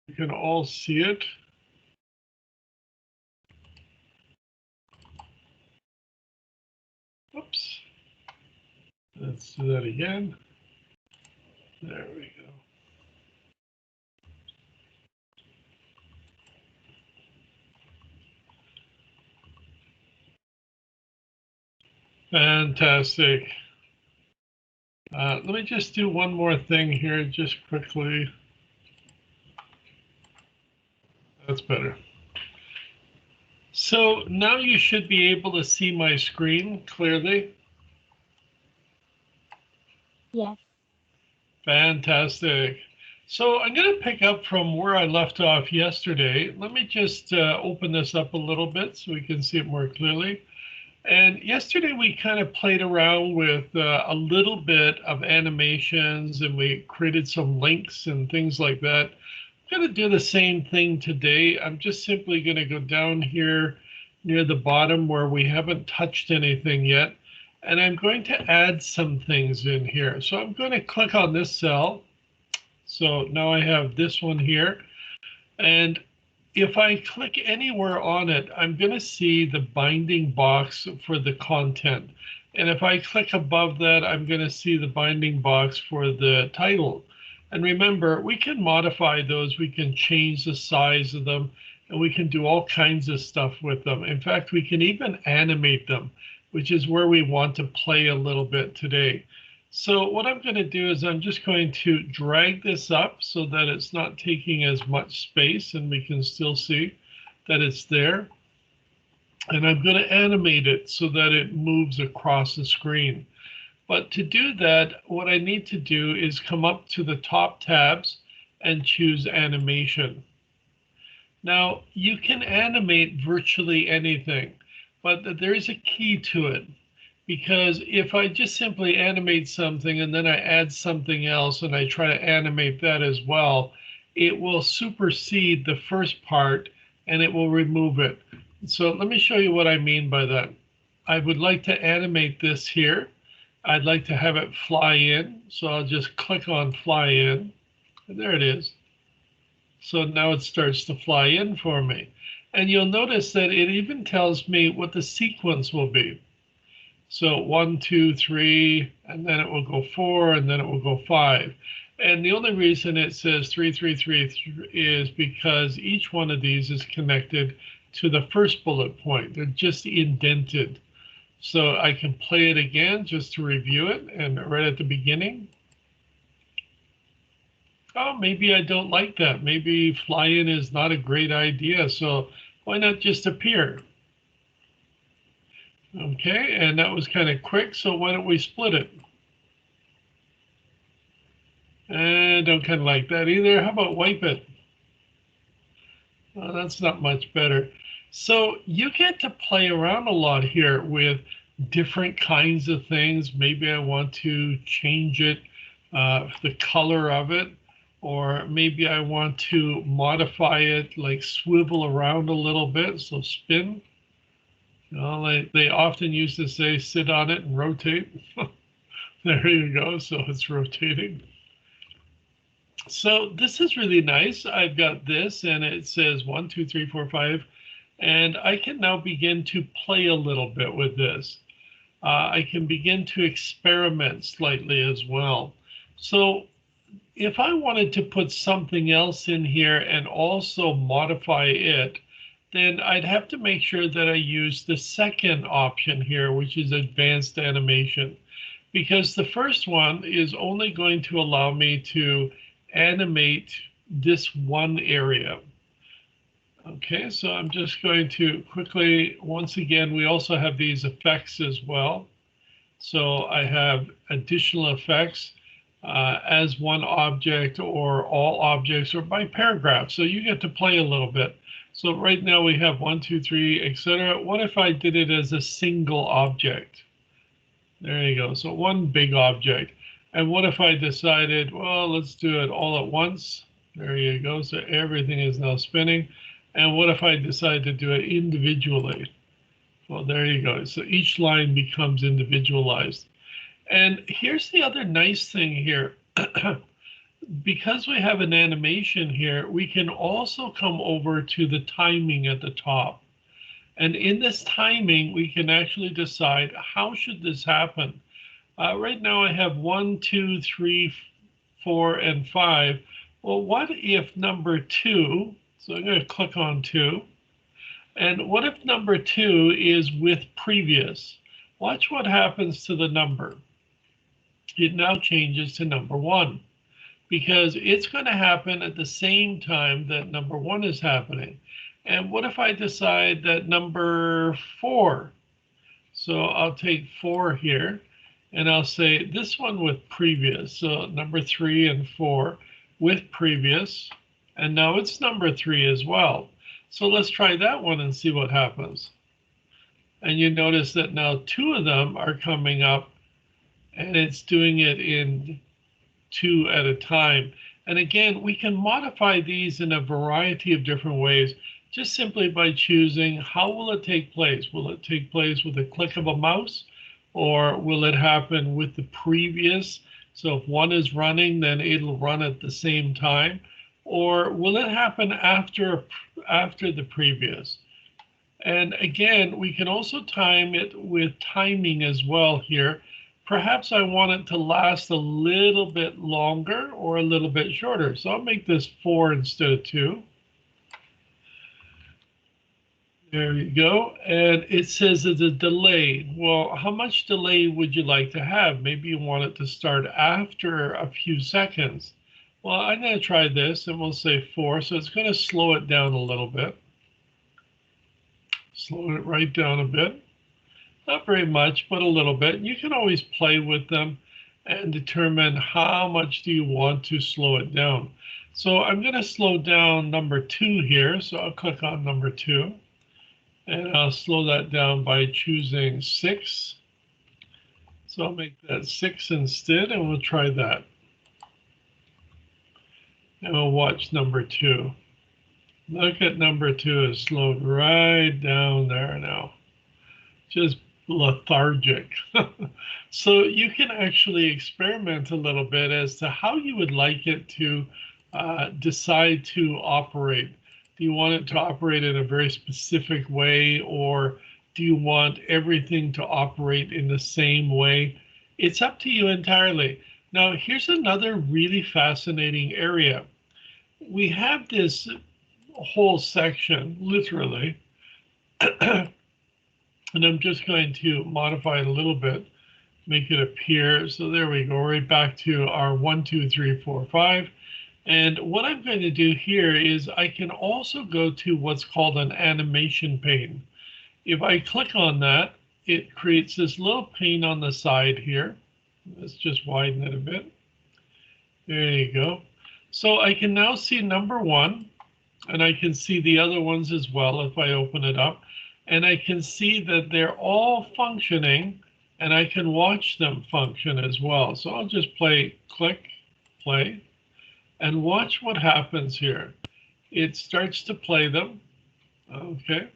You can all see it. Oops. Let's do that again. There we go. Fantastic. Let me just do one more thing here, just quickly. That's better. So now you should be able to see my screen clearly. Yes. Fantastic. So I'm going to pick up from where I left off yesterday. Let me just open this up a little bit so we can see it more clearly. And yesterday we kind of played around with a little bit of animations, and we created some links and things like that. I'm going to do the same thing today. I'm just simply going to go down here near the bottom where we haven't touched anything yet. And I'm going to add some things in here. So I'm going to click on this cell. So now I have this one here. And if I click anywhere on it, I'm going to see the binding box for the content. And if I click above that, I'm going to see the binding box for the title. And remember, we can modify those. We can change the size of them, and we can do all kinds of stuff with them. In fact, we can even animate them, which is where we want to play a little bit today. So what I'm going to do is I'm just going to drag this up so that it's not taking as much space and we can still see that it's there. And I'm going to animate it so that it moves across the screen. But to do that, what I need to do is come up to the top tabs and choose animation. Now, you can animate virtually anything, but there is a key to it. Because if I just simply animate something and then I add something else and I try to animate that as well, it will supersede the first part and it will remove it. So let me show you what I mean by that. I would like to animate this here. I'd like to have it fly in. So I'll just click on fly in. And there it is. So now it starts to fly in for me. And you'll notice that it even tells me what the sequence will be. So 1, 2, 3, and then it will go 4, and then it will go 5. And the only reason it says 3, 3, 3 is because each one of these is connected to the first bullet point. They're just indented. So I can play it again just to review it, and right at the beginning. Oh, maybe I don't like that. Maybe fly-in is not a great idea. So why not just appear? Okay, and that was kind of quick, so why don't we split it? And I don't kind of like that either. How about wipe it? Well, that's not much better. So you get to play around a lot here with different kinds of things. Maybe I want to change it, the color of it, or maybe I want to modify it, like swivel around a little bit, so spin. Well, they often used to say sit on it and rotate. There you go. So it's rotating. So this is really nice. I've got this and it says 1, 2, 3, 4, 5. And I can now begin to play a little bit with this. I can begin to experiment slightly as well. So if I wanted to put something else in here and also modify it, then I'd have to make sure that I use the second option here, which is advanced animation, because the first one is only going to allow me to animate this one area. Okay, so I'm just going to quickly, once again, we also have these effects as well. So I have additional effects as one object or all objects or by paragraph. So you get to play a little bit. So right now we have 1, 2, 3, etc. What if I did it as a single object? There you go. So one big object. And what if I decided, well, let's do it all at once? There you go. So everything is now spinning. And what if I decide to do it individually? Well, there you go. So each line becomes individualized. And here's the other nice thing here. because we have an animation here, we can also come over to the timing at the top. And in this timing, we can actually decide how should this happen. Right now I have 1, 2, 3, 4, and 5. Well, what if number 2, so I'm going to click on 2, and what if number 2 is with previous? Watch what happens to the number. It now changes to number 1 because it's going to happen at the same time that number 1 is happening. And what if I decide that number 4? So I'll take 4 here and I'll say this one with previous. So number 3 and 4 with previous. And now it's number 3 as well. So let's try that one and see what happens. And you notice that now 2 of them are coming up and it's doing it in 2 at a time. And again, we can modify these in a variety of different ways, just simply by choosing how will it take place? Will it take place with a click of a mouse, or will it happen with the previous? So if one is running, then it'll run at the same time, or will it happen after the previous? And again, we can also time it with timing as well here. Perhaps I want it to last a little bit longer or a little bit shorter. So I'll make this 4 instead of 2. There you go. And it says it's a delay. Well, how much delay would you like to have? Maybe you want it to start after a few seconds. Well, I'm going to try this and we'll say 4. So it's going to slow it down a little bit. Slow it right down a bit. Not very much, but a little bit. You can always play with them and determine how much do you want to slow it down. So I'm going to slow down number 2 here. So I'll click on number 2 and I'll slow that down by choosing 6. So I'll make that 6 instead and we'll try that. And we'll watch number 2. Look at number 2 is slowed right down there now. Just lethargic. So you can actually experiment a little bit as to how you would like it to decide to operate. Do you want it to operate in a very specific way, or do you want everything to operate in the same way? It's up to you entirely. Now, here's another really fascinating area. We have this whole section, literally, and I'm just going to modify it a little bit, make it appear. So there we go, right back to our 1, 2, 3, 4, 5. And what I'm going to do here is I can also go to what's called an animation pane. If I click on that, it creates this little pane on the side here. Let's just widen it a bit. There you go. So I can now see number 1, and I can see the other ones as well if I open it up. And I can see that they're all functioning, and I can watch them function as well. So I'll just click, play, and watch what happens here. It starts to play them, okay?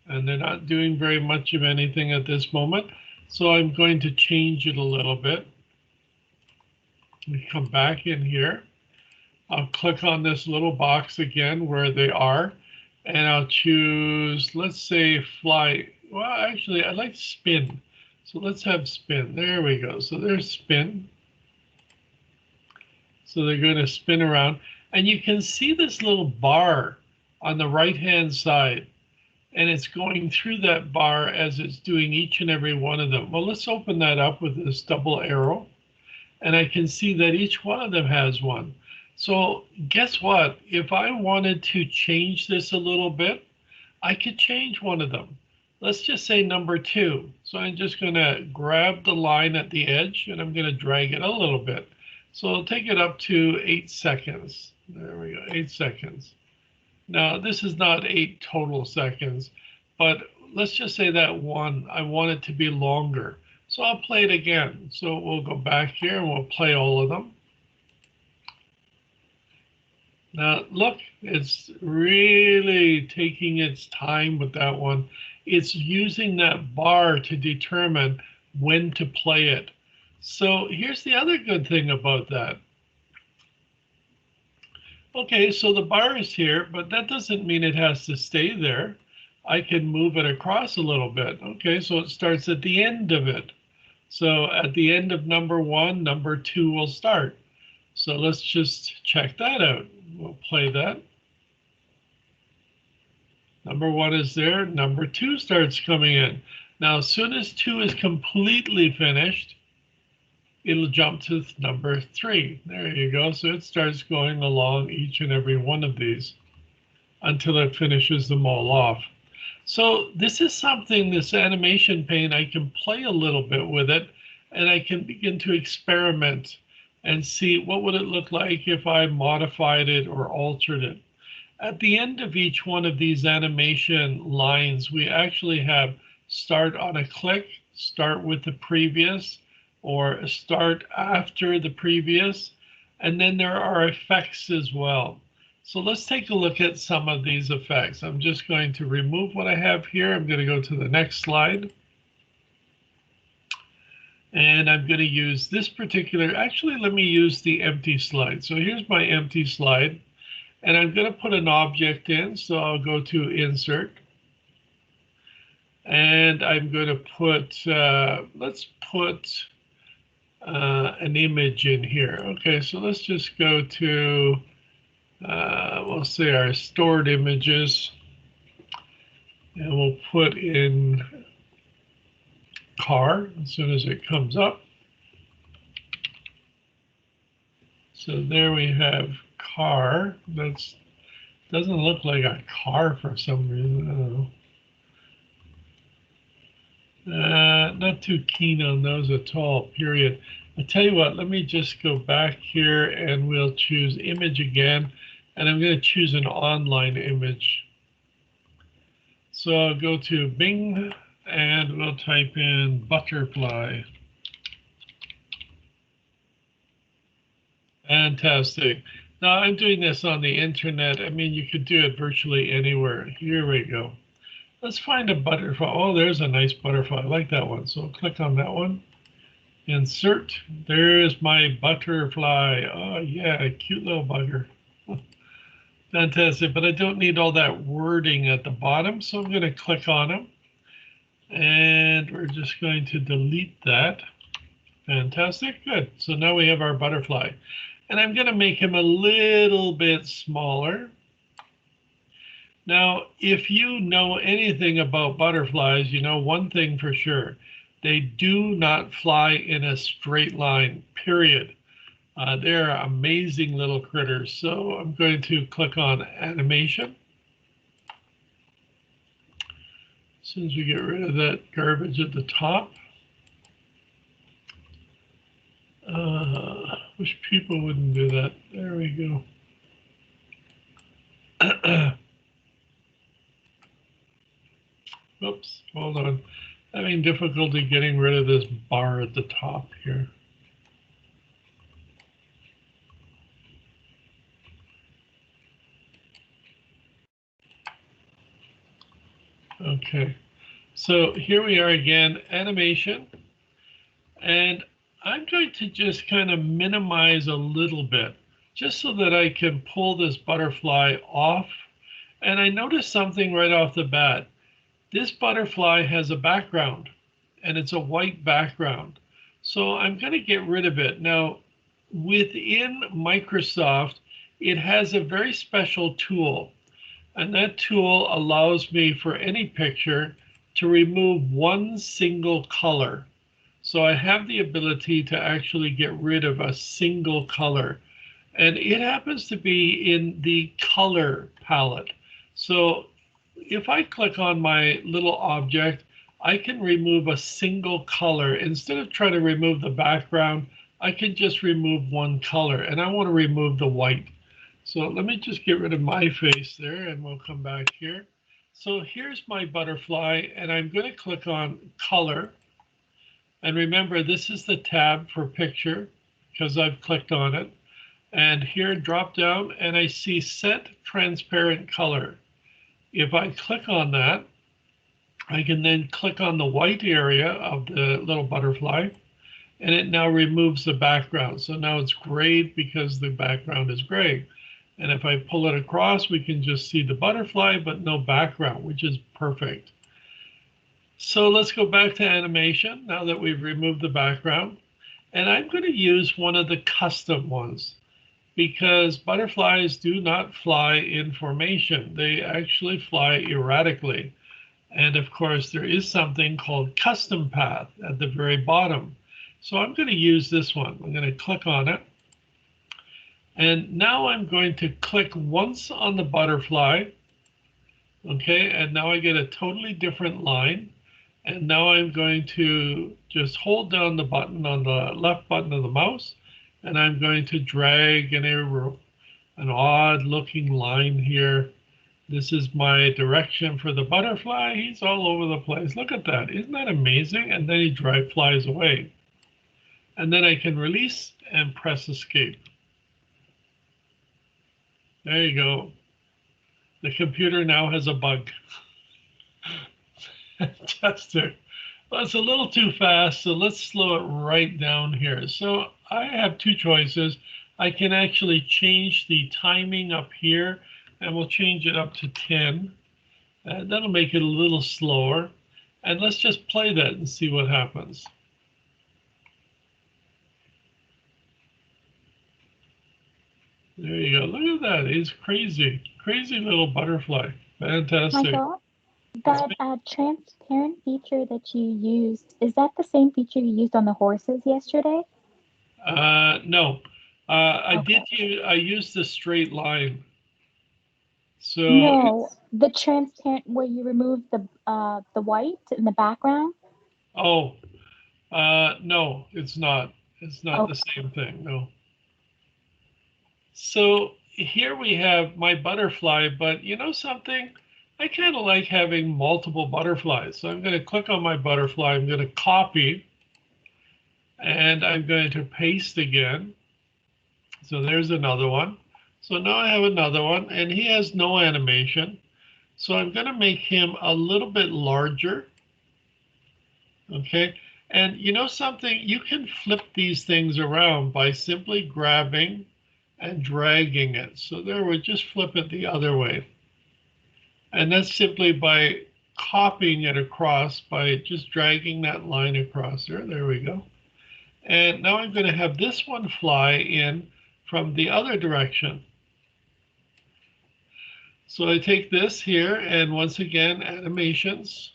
And they're not doing very much of anything at this moment. So I'm going to change it a little bit. We come back in here. I'll click on this little box again where they are. And I'll choose, let's say, fly. Well, actually, I like spin. So let's have spin. There we go. So there's spin. So they're going to spin around. And you can see this little bar on the right-hand side. And it's going through that bar as it's doing each and every one of them. Well, let's open that up with this double arrow. And I can see that each one of them has one. So guess what? If I wanted to change this a little bit, I could change one of them. Let's just say number 2. So I'm just going to grab the line at the edge and I'm going to drag it a little bit. So I'll take it up to 8 seconds. There we go, 8 seconds. Now this is not 8 total seconds, but let's just say that one, I want it to be longer. So I'll play it again. So we'll go back here and we'll play all of them. Now, look, it's really taking its time with that one. It's using that bar to determine when to play it. So here's the other good thing about that. Okay, so the bar is here, but that doesn't mean it has to stay there. I can move it across a little bit. Okay, so it starts at the end of it. So at the end of number 1, number 2 will start. So let's just check that out. We'll play that. Number 1 is there. Number 2 starts coming in. Now, as soon as 2 is completely finished, it'll jump to number 3. There you go. So it starts going along each and every one of these until it finishes them all off. So this is something, this animation pane, I can play a little bit with it, and I can begin to experiment and see what would it look like if I modified it or altered it. At the end of each one of these animation lines, we actually have start on a click, start with the previous, or start after the previous, and then there are effects as well. So let's take a look at some of these effects. I'm just going to remove what I have here. I'm going to go to the next slide. And I'm going to use this particular, actually, let me use the empty slide. So here's my empty slide. And I'm going to put an object in. So I'll go to Insert. And I'm going to put, let's put an image in here. Okay, so let's just go to, we'll say our stored images, and we'll put in car as soon as it comes up. So there we have car. That doesn't look like a car for some reason. I don't know. Not too keen on those at all, period. I tell you what, let me just go back here and we'll choose image again. And I'm going to choose an online image. So I'll go to Bing and we'll type in butterfly. Fantastic. Now I'm doing this on the internet. I mean, you could do it virtually anywhere. Here we go. Let's find a butterfly. Oh, there's a nice butterfly. I like that one. So click on that one. Insert. There's my butterfly. Oh, yeah, cute little bugger. Fantastic. But I don't need all that wording at the bottom. So I'm going to click on him. And we're just going to delete that. Fantastic. Good. So now we have our butterfly. And I'm going to make him a little bit smaller. Now, if you know anything about butterflies, you know one thing for sure. They do not fly in a straight line, period. They're amazing little critters. So I'm going to click on animation. As soon as we get rid of that garbage at the top. Wish people wouldn't do that. There we go. Oops, hold on. Having difficulty getting rid of this bar at the top here. Okay, so here we are again, animation. And I'm going to just kind of minimize a little bit, just so that I can pull this butterfly off. And I noticed something right off the bat. This butterfly has a background, and it's a white background. So I'm going to get rid of it. Now, within Microsoft, it has a very special tool. And that tool allows me for any picture to remove one single color. So I have the ability to actually get rid of a single color. And it happens to be in the color palette. So if I click on my little object, I can remove a single color. Instead of trying to remove the background, I can just remove one color. And I want to remove the white. So let me just get rid of my face there and we'll come back here. So here's my butterfly and I'm going to click on color. And remember, this is the tab for picture because I've clicked on it. And here drop down and I see set transparent color. If I click on that, I can then click on the white area of the little butterfly and it now removes the background. So now it's gray because the background is gray. And if I pull it across, we can just see the butterfly, but no background, which is perfect. So let's go back to animation now that we've removed the background. And I'm going to use one of the custom ones because butterflies do not fly in formation. They actually fly erratically. And of course, there is something called custom path at the very bottom. So I'm going to use this one. I'm going to click on it. And now I'm going to click once on the butterfly. Okay, and now I get a totally different line. And now I'm going to just hold down the button on the left button of the mouse, and I'm going to drag an odd looking line here. This is my direction for the butterfly. He's all over the place. Look at that. Isn't that amazing? And then he flies away. And then I can release and press escape. There you go. The computer now has a bug. Fantastic. Well, it's a little too fast, so let's slow it right down here. So I have two choices. I can actually change the timing up here, and we'll change it up to 10. That'll make it a little slower. And let's just play that and see what happens. There you go. Look at that. He's crazy. Crazy little butterfly. Fantastic. Michael, that transparent feature that you used, is that the same feature you used on the horses yesterday? No. Okay. I used the straight line. So No, the transparent where you remove the white in the background. oh, no, it's not. It's not the Okay. same thing. No. So here we have my butterfly, but you know something? I kind of like having multiple butterflies. So I'm going to click on my butterfly. I'm going to copy and I'm going to paste again. So there's another one. So now I have another one and he has no animation. So I'm going to make him a little bit larger. Okay. And you know something? You can flip these things around by simply grabbing and dragging it. So there, we just flip it the other way. And that's simply by copying it across by just dragging that line across there. There we go. And now I'm going to have this one fly in from the other direction. So I take this here and once again, animations.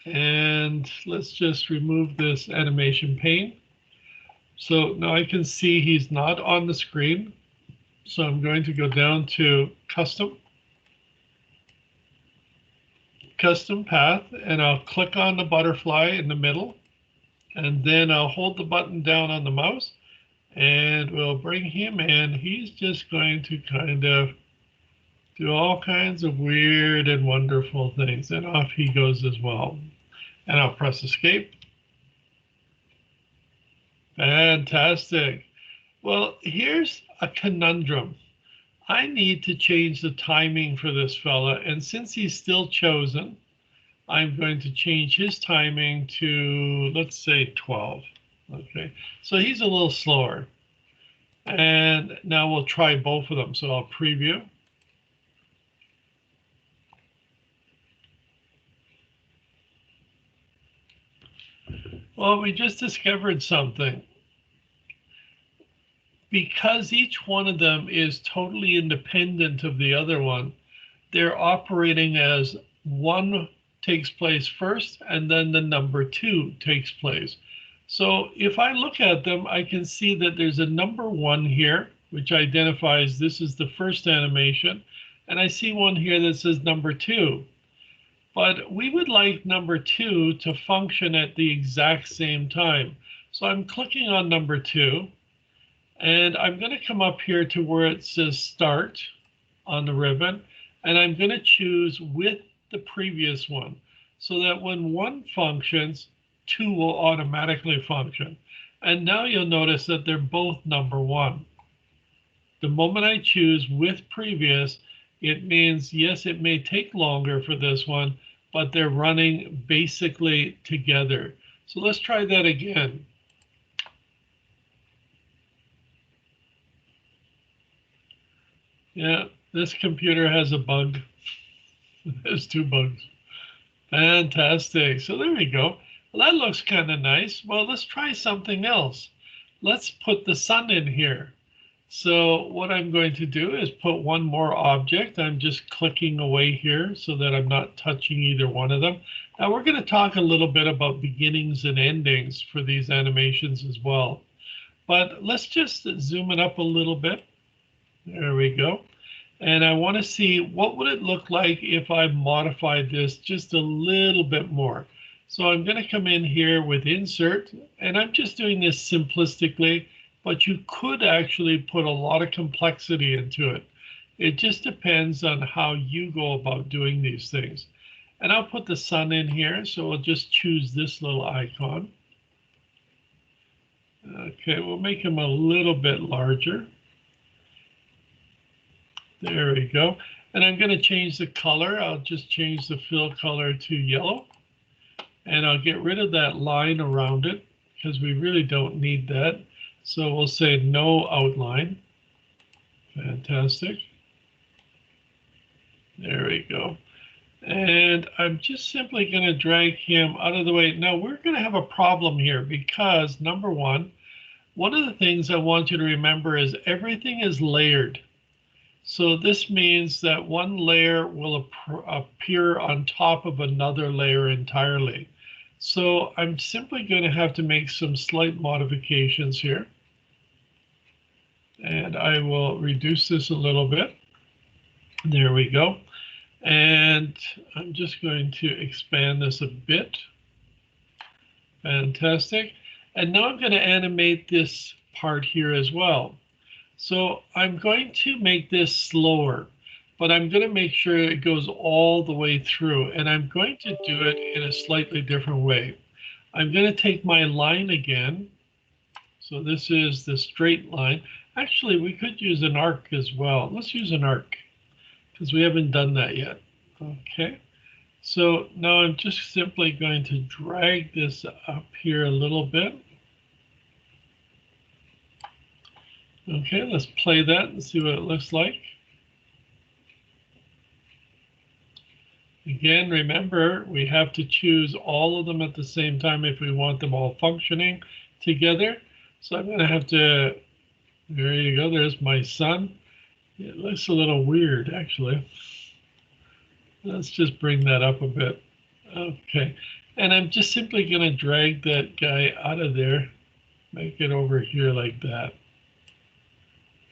And let's just remove this animation pane. So now I can see he's not on the screen. So I'm going to go down to custom path, and I'll click on the butterfly in the middle, and then I'll hold the button down on the mouse, and we'll bring him in. He's just going to kind of do all kinds of weird and wonderful things, and off he goes as well. And I'll press escape. Fantastic. Well, here's a conundrum. I need to change the timing for this fella, and since he's still chosen, I'm going to change his timing to, let's say, 12. Okay, so he's a little slower. And now we'll try both of them. So I'll preview. Well, we just discovered something. Because each one of them is totally independent of the other one, they're operating as one takes place first and then the number 2 takes place. So if I look at them, I can see that there's a number 1 here, which identifies this is the first animation. And I see one here that says number 2. But we would like number 2 to function at the exact same time. So I'm clicking on number 2. And I'm going to come up here to where it says start on the ribbon. And I'm going to choose with the previous one so that when 1 functions, 2 will automatically function. And now you'll notice that they're both number 1. The moment I choose with previous, it means, yes, it may take longer for this one, but they're running basically together. So let's try that again. Yeah, this computer has a bug. There's two bugs. Fantastic. So there we go. Well, that looks kind of nice. Well, let's try something else. Let's put the sun in here. So what I'm going to do is put one more object. I'm just clicking away here so that I'm not touching either one of them. Now we're going to talk a little bit about beginnings and endings for these animations as well. But let's just zoom it up a little bit. There we go. And I want to see what would it look like if I modified this just a little bit more. So I'm going to come in here with insert, and I'm just doing this simplistically, but you could actually put a lot of complexity into it. It just depends on how you go about doing these things. And I'll put the sun in here, so we'll just choose this little icon. Okay, we'll make him a little bit larger. There we go. And I'm going to change the color. I'll just change the fill color to yellow. And I'll get rid of that line around it because we really don't need that. So we'll say no outline. Fantastic. There we go. And I'm just simply going to drag him out of the way. Now we're going to have a problem here because number one of the things I want you to remember is everything is layered. So this means that one layer will appear on top of another layer entirely. So I'm simply going to have to make some slight modifications here. And I will reduce this a little bit. There we go. And I'm just going to expand this a bit. Fantastic. And now I'm going to animate this part here as well. So I'm going to make this slower, but I'm going to make sure it goes all the way through. And I'm going to do it in a slightly different way. I'm going to take my line again. So this is the straight line. Actually, we could use an arc as well. Let's use an arc because we haven't done that yet. Okay. So now I'm just simply going to drag this up here a little bit. Okay, let's play that and see what it looks like. Again, remember, we have to choose all of them at the same time if we want them all functioning together. So I'm going to have to, there you go, there's my sun. It looks a little weird, actually. Let's just bring that up a bit. Okay, and I'm just simply going to drag that guy out of there, make it over here like that.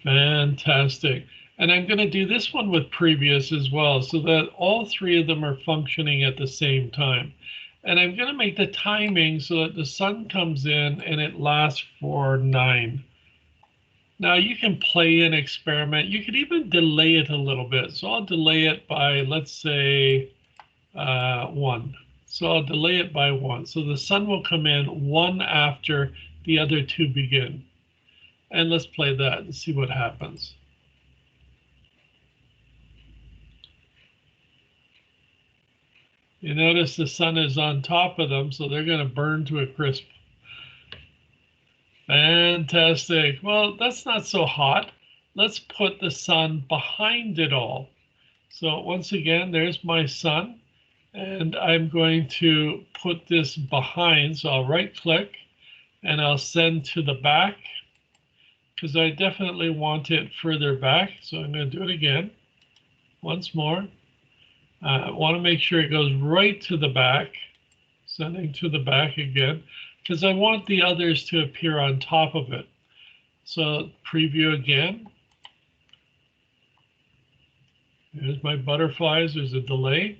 Fantastic. And I'm going to do this one with previous as well so that all three of them are functioning at the same time. And I'm going to make the timing so that the sun comes in and it lasts for 9. Now you can play and experiment. You could even delay it a little bit. So I'll delay it by, let's say, 1. So I'll delay it by 1. So the sun will come in 1 after the other 2 begin. And let's play that and see what happens. You notice the sun is on top of them, so they're going to burn to a crisp. Fantastic. Well, that's not so hot. Let's put the sun behind it all. So once again, there's my sun, and I'm going to put this behind. So I'll right click and I'll send to the back, because I definitely want it further back. So I'm going to do it again. Once more. I want to make sure it goes right to the back, sending to the back again, because I want the others to appear on top of it. So preview again. Here's my butterflies. There's a delay.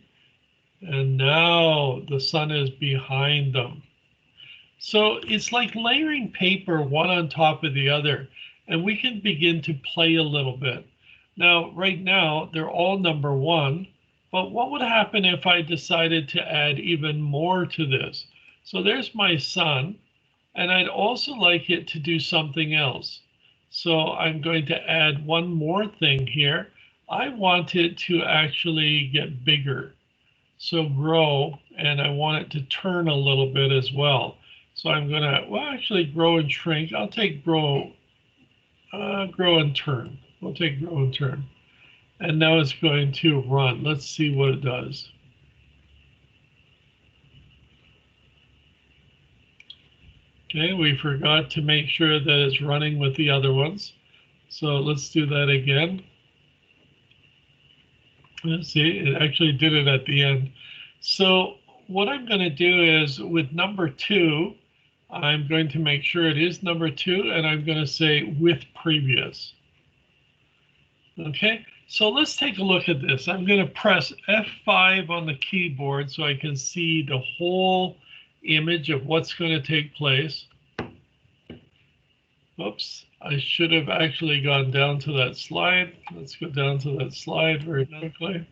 And now the sun is behind them. So it's like layering paper one on top of the other. And we can begin to play a little bit. Now, right now, they're all number 1. But what would happen if I decided to add even more to this? So there's my sun. And I'd also like it to do something else. So I'm going to add one more thing here. I want it to actually get bigger. So grow, and I want it to turn a little bit as well. So I'm going to, well, actually grow and shrink. I'll take grow and turn. We'll take grow and turn. And now it's going to run. Let's see what it does. Okay, we forgot to make sure that it's running with the other ones. So let's do that again. Let's see, it actually did it at the end. So what I'm going to do is with number 2, I'm going to make sure it is number 2, and I'm going to say with previous. Okay, so let's take a look at this. I'm going to press F5 on the keyboard so I can see the whole image of what's going to take place. Oops, I should have actually gone down to that slide. Let's go down to that slide very quickly.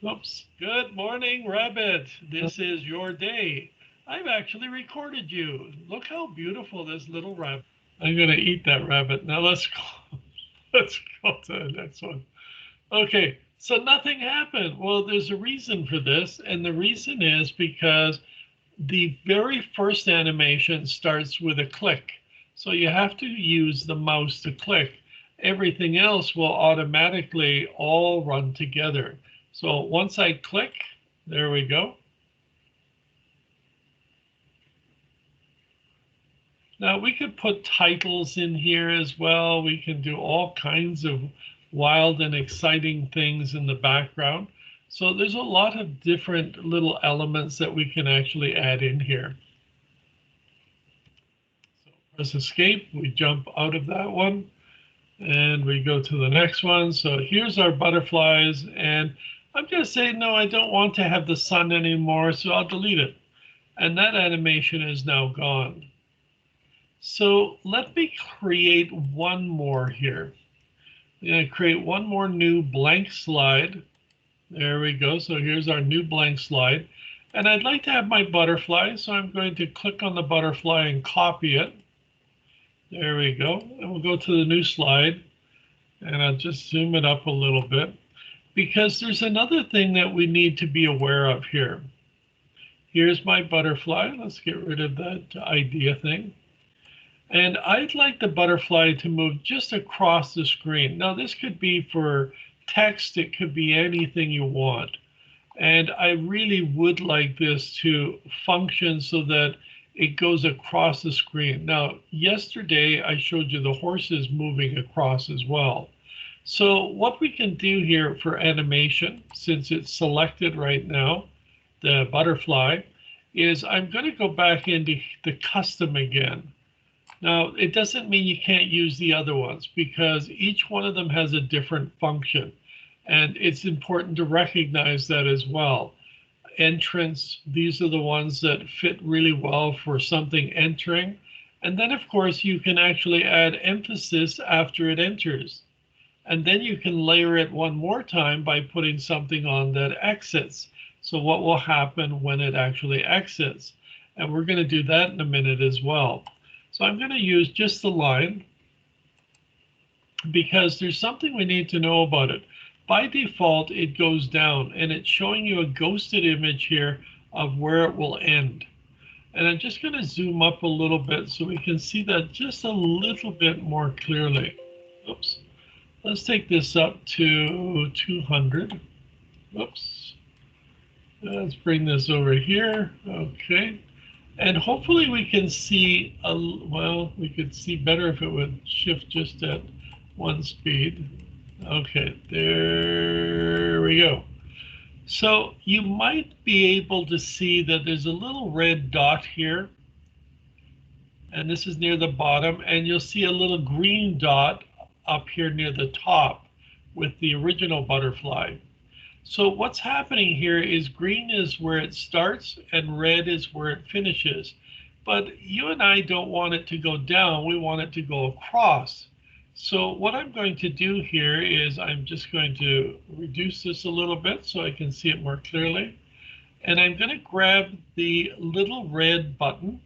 Oops, good morning, Rabbit. This is your day. I've actually recorded you. Look how beautiful this little rabbit. I'm going to eat that rabbit. Now let's go to the next one. Okay, so nothing happened. Well, there's a reason for this, and the reason is because the very first animation starts with a click. So you have to use the mouse to click. Everything else will automatically all run together. So once I click, there we go. Now we could put titles in here as well. We can do all kinds of wild and exciting things in the background. So there's a lot of different little elements that we can actually add in here. So press escape, we jump out of that one and we go to the next one. So here's our butterflies, and I'm going to say, no, I don't want to have the sun anymore, so I'll delete it. And that animation is now gone. So let me create one more here. I'm going to create one more new blank slide. There we go. So here's our new blank slide. And I'd like to have my butterfly, so I'm going to click on the butterfly and copy it. There we go. And we'll go to the new slide, and I'll just zoom it up a little bit, because there's another thing that we need to be aware of here. Here's my butterfly. Let's get rid of that idea thing. And I'd like the butterfly to move just across the screen. Now, this could be for text. It could be anything you want. And I really would like this to function so that it goes across the screen. Now, yesterday, I showed you the horses moving across as well. So what we can do here for animation, since it's selected right now, the butterfly, is I'm going to go back into the custom again. Now, it doesn't mean you can't use the other ones, because each one of them has a different function. And it's important to recognize that as well. Entrance, these are the ones that fit really well for something entering. And then, of course, you can actually add emphasis after it enters. And then you can layer it one more time by putting something on that exits. So what will happen when it actually exits? And we're going to do that in a minute as well. So I'm going to use just the line, because there's something we need to know about it. By default, it goes down, and it's showing you a ghosted image here of where it will end. And I'm just going to zoom up a little bit so we can see that just a little bit more clearly. Oops. Let's take this up to 200. Oops. Let's bring this over here. Okay. And hopefully we can see, well, we could see better if it would shift just at one speed. Okay, there we go. So you might be able to see that there's a little red dot here, and this is near the bottom, and you'll see a little green dot up here near the top with the original butterfly. So what's happening here is green is where it starts and red is where it finishes. But you and I don't want it to go down, we want it to go across. So what I'm going to do here is I'm just going to reduce this a little bit so I can see it more clearly. And I'm going to grab the little red button,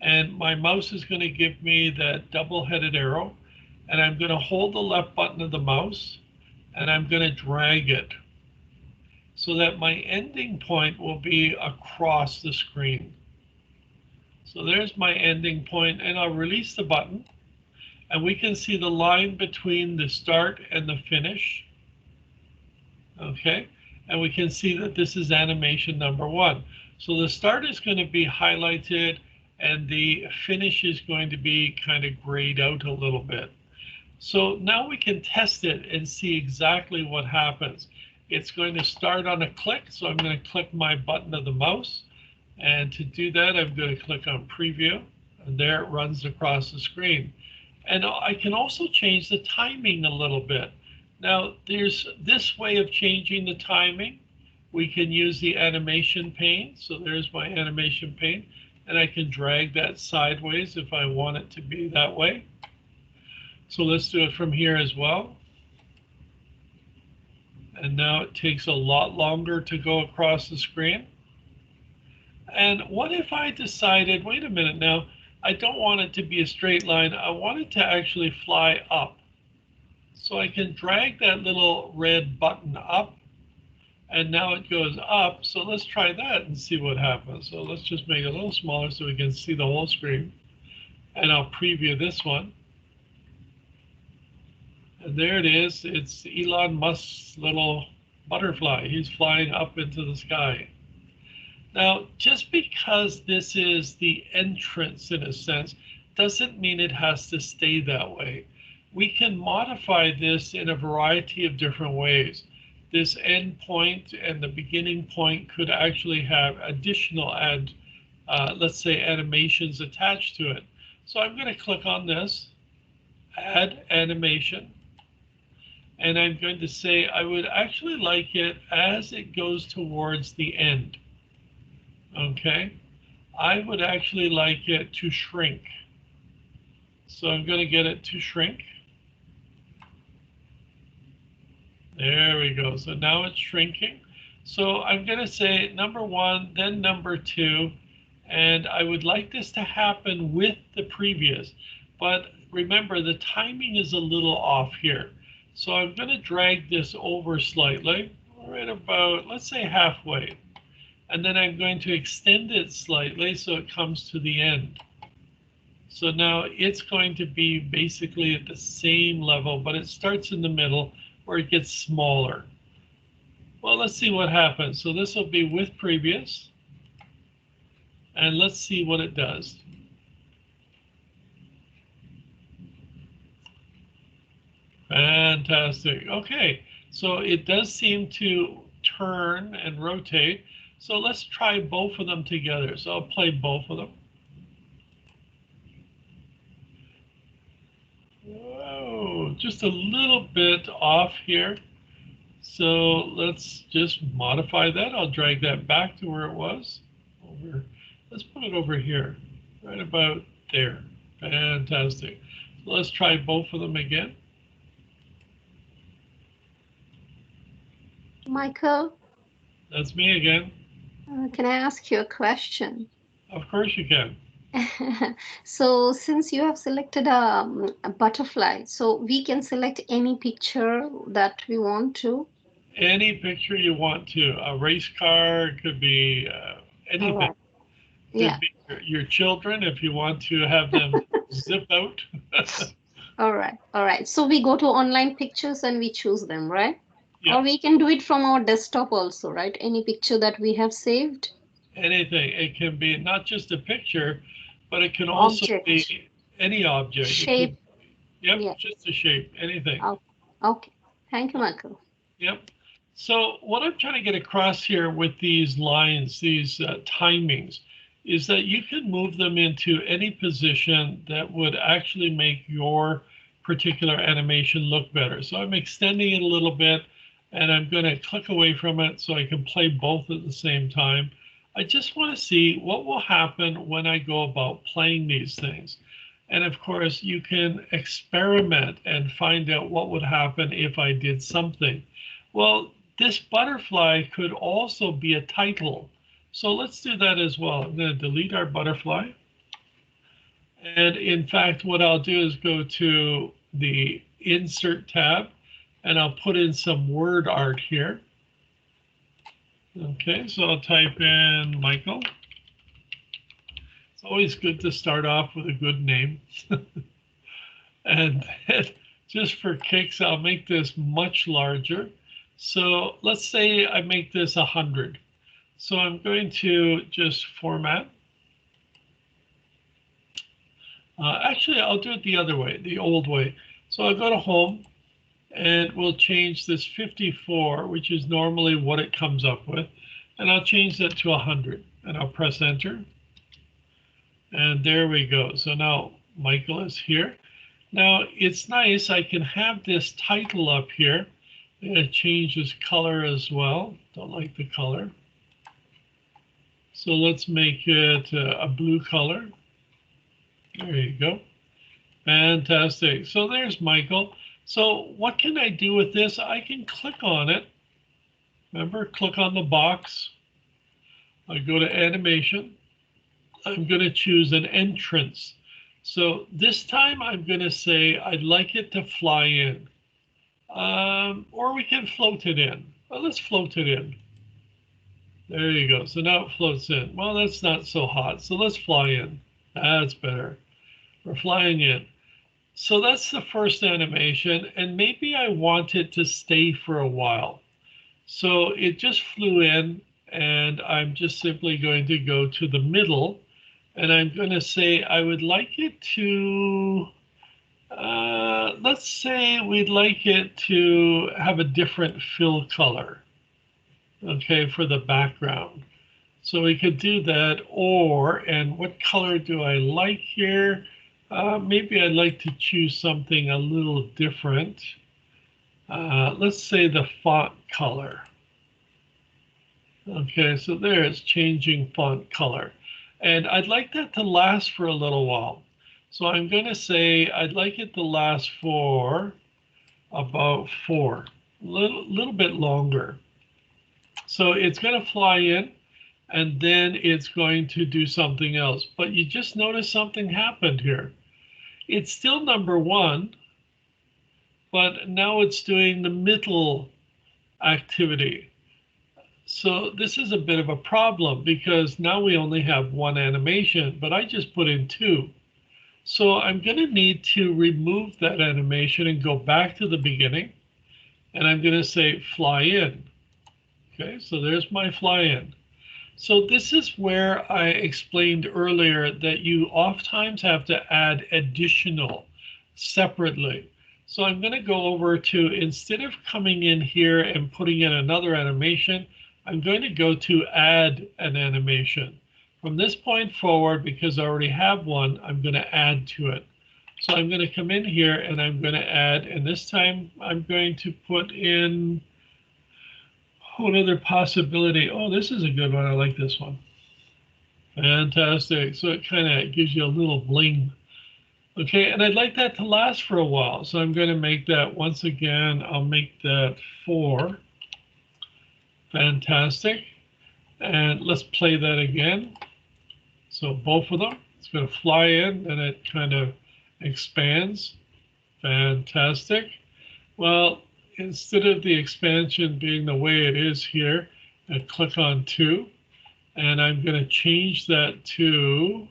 and my mouse is going to give me that double-headed arrow. And I'm going to hold the left button of the mouse, and I'm going to drag it so that my ending point will be across the screen. So there's my ending point, and I'll release the button. And we can see the line between the start and the finish. Okay, and we can see that this is animation number 1. So the start is going to be highlighted and the finish is going to be kind of grayed out a little bit. So now we can test it and see exactly what happens. It's going to start on a click, so I'm going to click my button of the mouse. And to do that, I'm going to click on preview, and there it runs across the screen. And I can also change the timing a little bit. Now, there's this way of changing the timing. We can use the animation pane. So there's my animation pane, and I can drag that sideways if I want it to be that way. So let's do it from here as well. And now it takes a lot longer to go across the screen. And what if I decided, wait a minute now, I don't want it to be a straight line. I want it to actually fly up. So I can drag that little red button up, and now it goes up. So let's try that and see what happens. So let's just make it a little smaller so we can see the whole screen. And I'll preview this one. And there it is. It's Elon Musk's little butterfly. He's flying up into the sky. Now, just because this is the entrance in a sense, doesn't mean it has to stay that way. We can modify this in a variety of different ways. This end point and the beginning point could actually have additional let's say animations attached to it. So I'm going to click on this, add animation, and I'm going to say I would actually like it as it goes towards the end. Okay, I would actually like it to shrink. So I'm going to get it to shrink. There we go. So now it's shrinking. So I'm going to say number 1, then number 2, and I would like this to happen with the previous. But remember, the timing is a little off here. So I'm going to drag this over slightly, right about, let's say halfway. And then I'm going to extend it slightly so it comes to the end. So now it's going to be basically at the same level, but it starts in the middle where it gets smaller. Well, let's see what happens. So this will be with previous. And let's see what it does. Fantastic. Okay, so it does seem to turn and rotate. So let's try both of them together. So I'll play both of them. Whoa, just a little bit off here. So let's just modify that. I'll drag that back to where it was. Let's put it over here, right about there. Fantastic. So let's try both of them again. Michael? That's me again. Can I ask you a question? Of course you can. So since you have selected a butterfly, so we can select any picture that we want to? Any picture you want to. A race car, could be anything. Right. Yeah. Could be your children if you want to have them zip out. All right. So we go to online pictures and we choose them, right? Yeah. Or we can do it from our desktop also, right? Any picture that we have saved? Anything. It can be not just a picture, but it can also be any object. Shape. Yep, yeah. Just a shape, anything. Okay. Thank you, Michael. Yep. So what I'm trying to get across here with these lines, these timings, is that you can move them into any position that would actually make your particular animation look better. So I'm extending it a little bit, and I'm going to click away from it so I can play both at the same time. I just want to see what will happen when I go about playing these things. And of course, you can experiment and find out what would happen if I did something. Well, this butterfly could also be a title. So let's do that as well. I'm going to delete our butterfly. And in fact, what I'll do is go to the Insert tab, and I'll put in some word art here. Okay, so I'll type in Michael. It's always good to start off with a good name. And then, just for kicks, I'll make this much larger. So let's say I make this 100. So I'm going to just format. Actually, I'll do it the other way, the old way. So I'll go to home and we'll change this 54, which is normally what it comes up with. And I'll change that to 100 and I'll press enter. And there we go. So now Michael is here. Now it's nice. I can have this title up here. It changes color as well. Don't like the color. So let's make it a blue color. There you go. Fantastic. So there's Michael. So what can I do with this? I can click on it. Remember, click on the box. I go to animation. I'm going to choose an entrance. So this time I'm going to say I'd like it to fly in. Or we can float it in. Well, let's float it in. There you go. So now it floats in. Well, that's not so hot. So let's fly in. That's better. We're flying in. So that's the first animation. And maybe I want it to stay for a while. So it just flew in. And I'm just simply going to go to the middle. And I'm going to say I would like it to, let's say we'd like it to have a different fill color, okay, for the background. So we could do that, or, and what color do I like here? Maybe I'd like to choose something a little different. Let's say the font color. Okay, so there it's changing font color. And I'd like that to last for a little while. So I'm going to say I'd like it to last for about 4, a little bit longer. So it's going to fly in and then it's going to do something else. But you just notice something happened here. It's still number 1, but now it's doing the middle activity. So this is a bit of a problem because now we only have 1 animation, but I just put in 2. So I'm going to need to remove that animation and go back to the beginning. And I'm going to say fly in. Okay, so there's my fly in. So this is where I explained earlier that you oftentimes have to add additional separately. So I'm going to go over to, instead of coming in here and putting in another animation, I'm going to go to add an animation. From this point forward, because I already have one, I'm going to add to it. So I'm going to come in here and I'm going to add, and this time I'm going to put in what other possibility. Oh, this is a good one. I like this one. Fantastic. So it kind of gives you a little bling. Okay, and I'd like that to last for a while. So I'm going to make that, once again, I'll make that 4. Fantastic. And let's play that again. So both of them, it's going to fly in and it kind of expands. Fantastic. Well, instead of the expansion being the way it is here, I click on 2 and I'm going to change that to,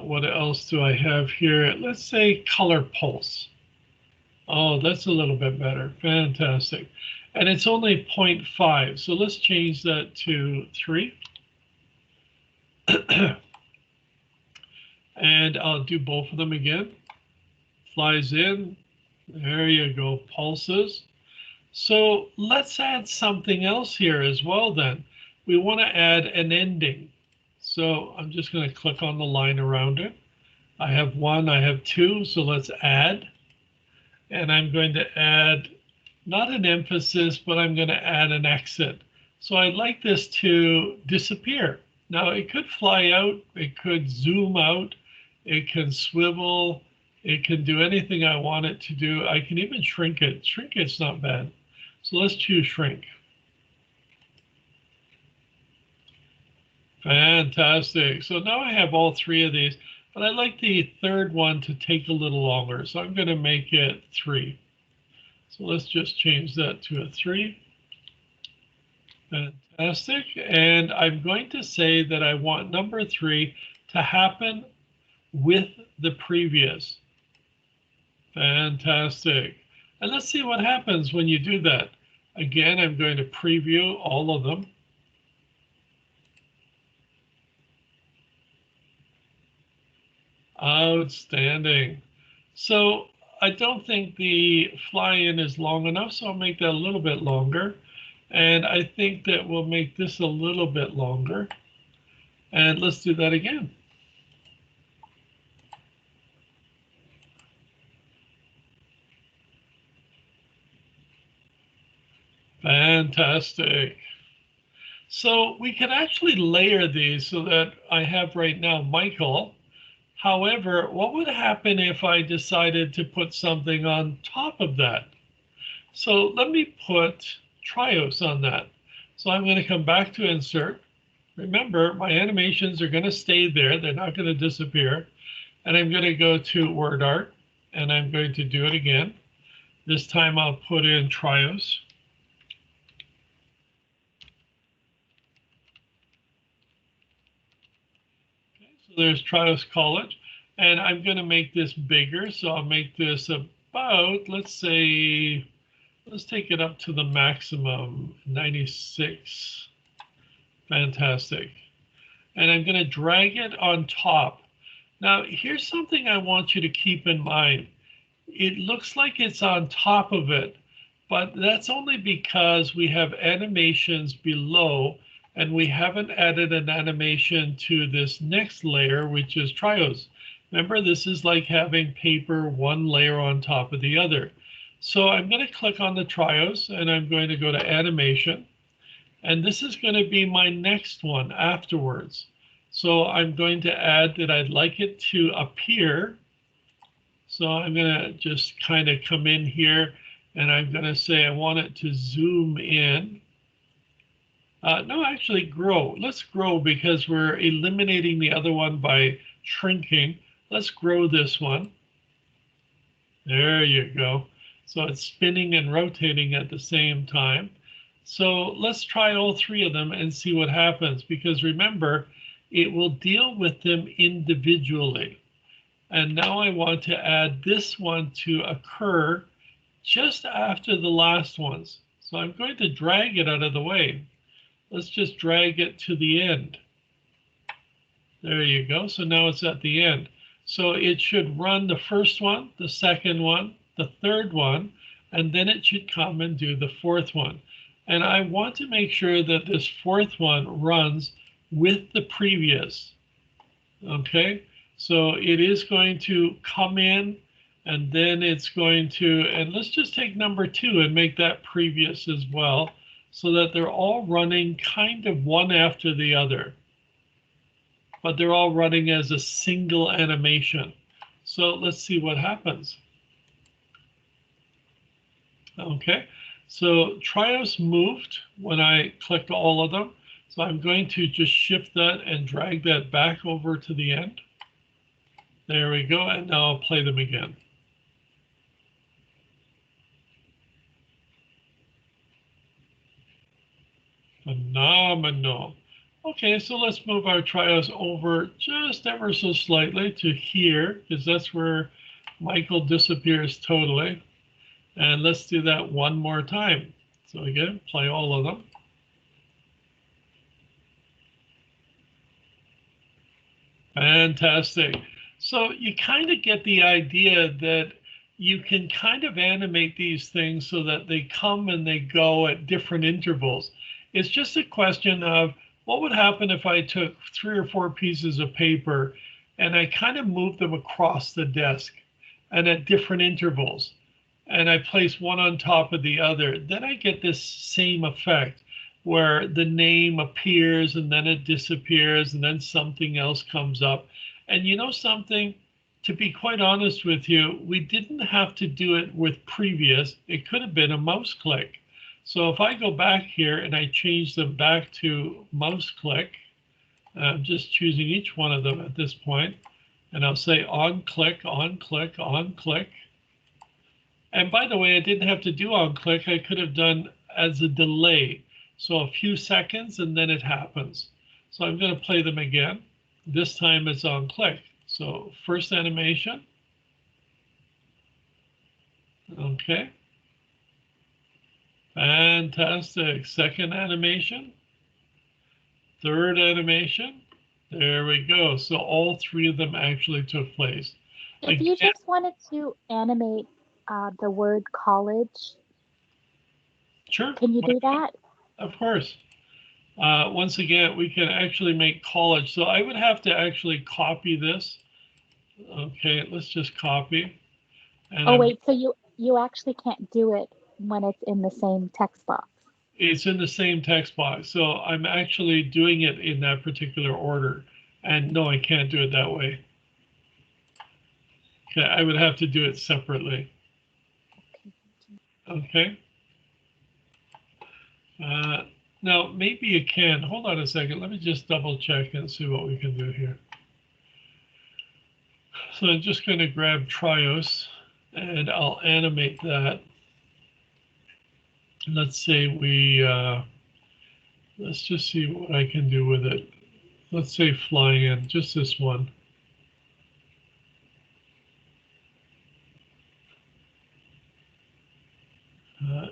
what else do I have here? Let's say color pulse. Oh, that's a little bit better. Fantastic. And it's only 0.5. So let's change that to 3. And I'll do both of them again. Flies in. There you go. Pulses. So let's add something else here as well then. We want to add an ending. So I'm just going to click on the line around it. I have 1, I have 2. So let's add. And I'm going to add not an emphasis, but I'm going to add an exit. So I'd like this to disappear. Now it could fly out, it could zoom out, it can swivel, it can do anything I want it to do. I can even shrink it. Shrink it's not bad. So let's choose shrink. Fantastic. So now I have all 3 of these, but I'd like the third one to take a little longer. So I'm going to make it 3. So let's just change that to a 3. Fantastic. And I'm going to say that I want number 3 to happen with the previous. Fantastic. And let's see what happens when you do that. Again, I'm going to preview all of them. Outstanding. So I don't think the fly-in is long enough, so I'll make that a little bit longer. And I think that we'll make this a little bit longer. And let's do that again. Fantastic. So we can actually layer these so that I have right now Michael. However, what would happen if I decided to put something on top of that? So let me put Trios on that. So I'm going to come back to Insert. Remember, my animations are going to stay there. They're not going to disappear. And I'm going to go to Word Art, and I'm going to do it again. This time I'll put in Trios. Okay, so there's Trios College. And I'm going to make this bigger. So I'll make this about, let's say, let's take it up to the maximum, 96. Fantastic. And I'm going to drag it on top. Now, here's something I want you to keep in mind. It looks like it's on top of it, but that's only because we have animations below and we haven't added an animation to this next layer, which is Trios. Remember, this is like having paper one layer on top of the other. So I'm going to click on the Trios and I'm going to go to Animation. And this is going to be my next one afterwards. So I'm going to add that I'd like it to appear. So I'm going to just kind of come in here and I'm going to say I want it to zoom in. No, actually grow. Let's grow because we're eliminating the other one by shrinking. Let's grow this one. There you go. So it's spinning and rotating at the same time. So let's try all three of them and see what happens, because remember, it will deal with them individually. And now I want to add this one to occur just after the last ones. So I'm going to drag it out of the way. Let's just drag it to the end. There you go. So now it's at the end. So it should run the first one, the second one, the third one, and then it should come and do the fourth one. And I want to make sure that this fourth one runs with the previous. Okay, so it is going to come in and then it's going to, and let's just take number 2 and make that previous as well, so that they're all running kind of one after the other, but they're all running as a single animation. So let's see what happens. Okay, so Trios moved when I clicked all of them. So I'm going to just shift that and drag that back over to the end. There we go, and now I'll play them again. Phenomenal. Okay, so let's move our Trios over just ever so slightly to here, because that's where Michael disappears totally. And let's do that one more time. So again, play all of them. Fantastic. So you kind of get the idea that you can kind of animate these things so that they come and they go at different intervals. It's just a question of what would happen if I took 3 or 4 pieces of paper and I kind of moved them across the desk and at different intervals, and I place one on top of the other. Then I get this same effect where the name appears and then it disappears and then something else comes up. And you know something, to be quite honest with you, we didn't have to do it with previous. It could have been a mouse click. So if I go back here and I change them back to mouse click, I'm just choosing each one of them at this point, and I'll say on click, on click, on click. And by the way, I didn't have to do on click. I could have done as a delay. So a few seconds and then it happens. So I'm going to play them again. This time it's on click. So first animation. Okay. Fantastic. Second animation. Third animation. There we go. So all three of them actually took place. If you just wanted to animate the word college, Sure. can you do that? Of course. Once again, we can actually make college. So I would have to actually copy this. Okay, let's just copy. And Oh, wait, so you actually can't do it when it's in the same text box. it's in the same text box. So I'm actually doing it in that particular order. And no, I can't do it that way. Okay, I would have to do it separately. Okay. Now, maybe you can. Hold on a second. Let me just double check and see what we can do here. So I'm just going to grab Trios and I'll animate that. Let's say let's just see what I can do with it. Let's say flying in, just this one.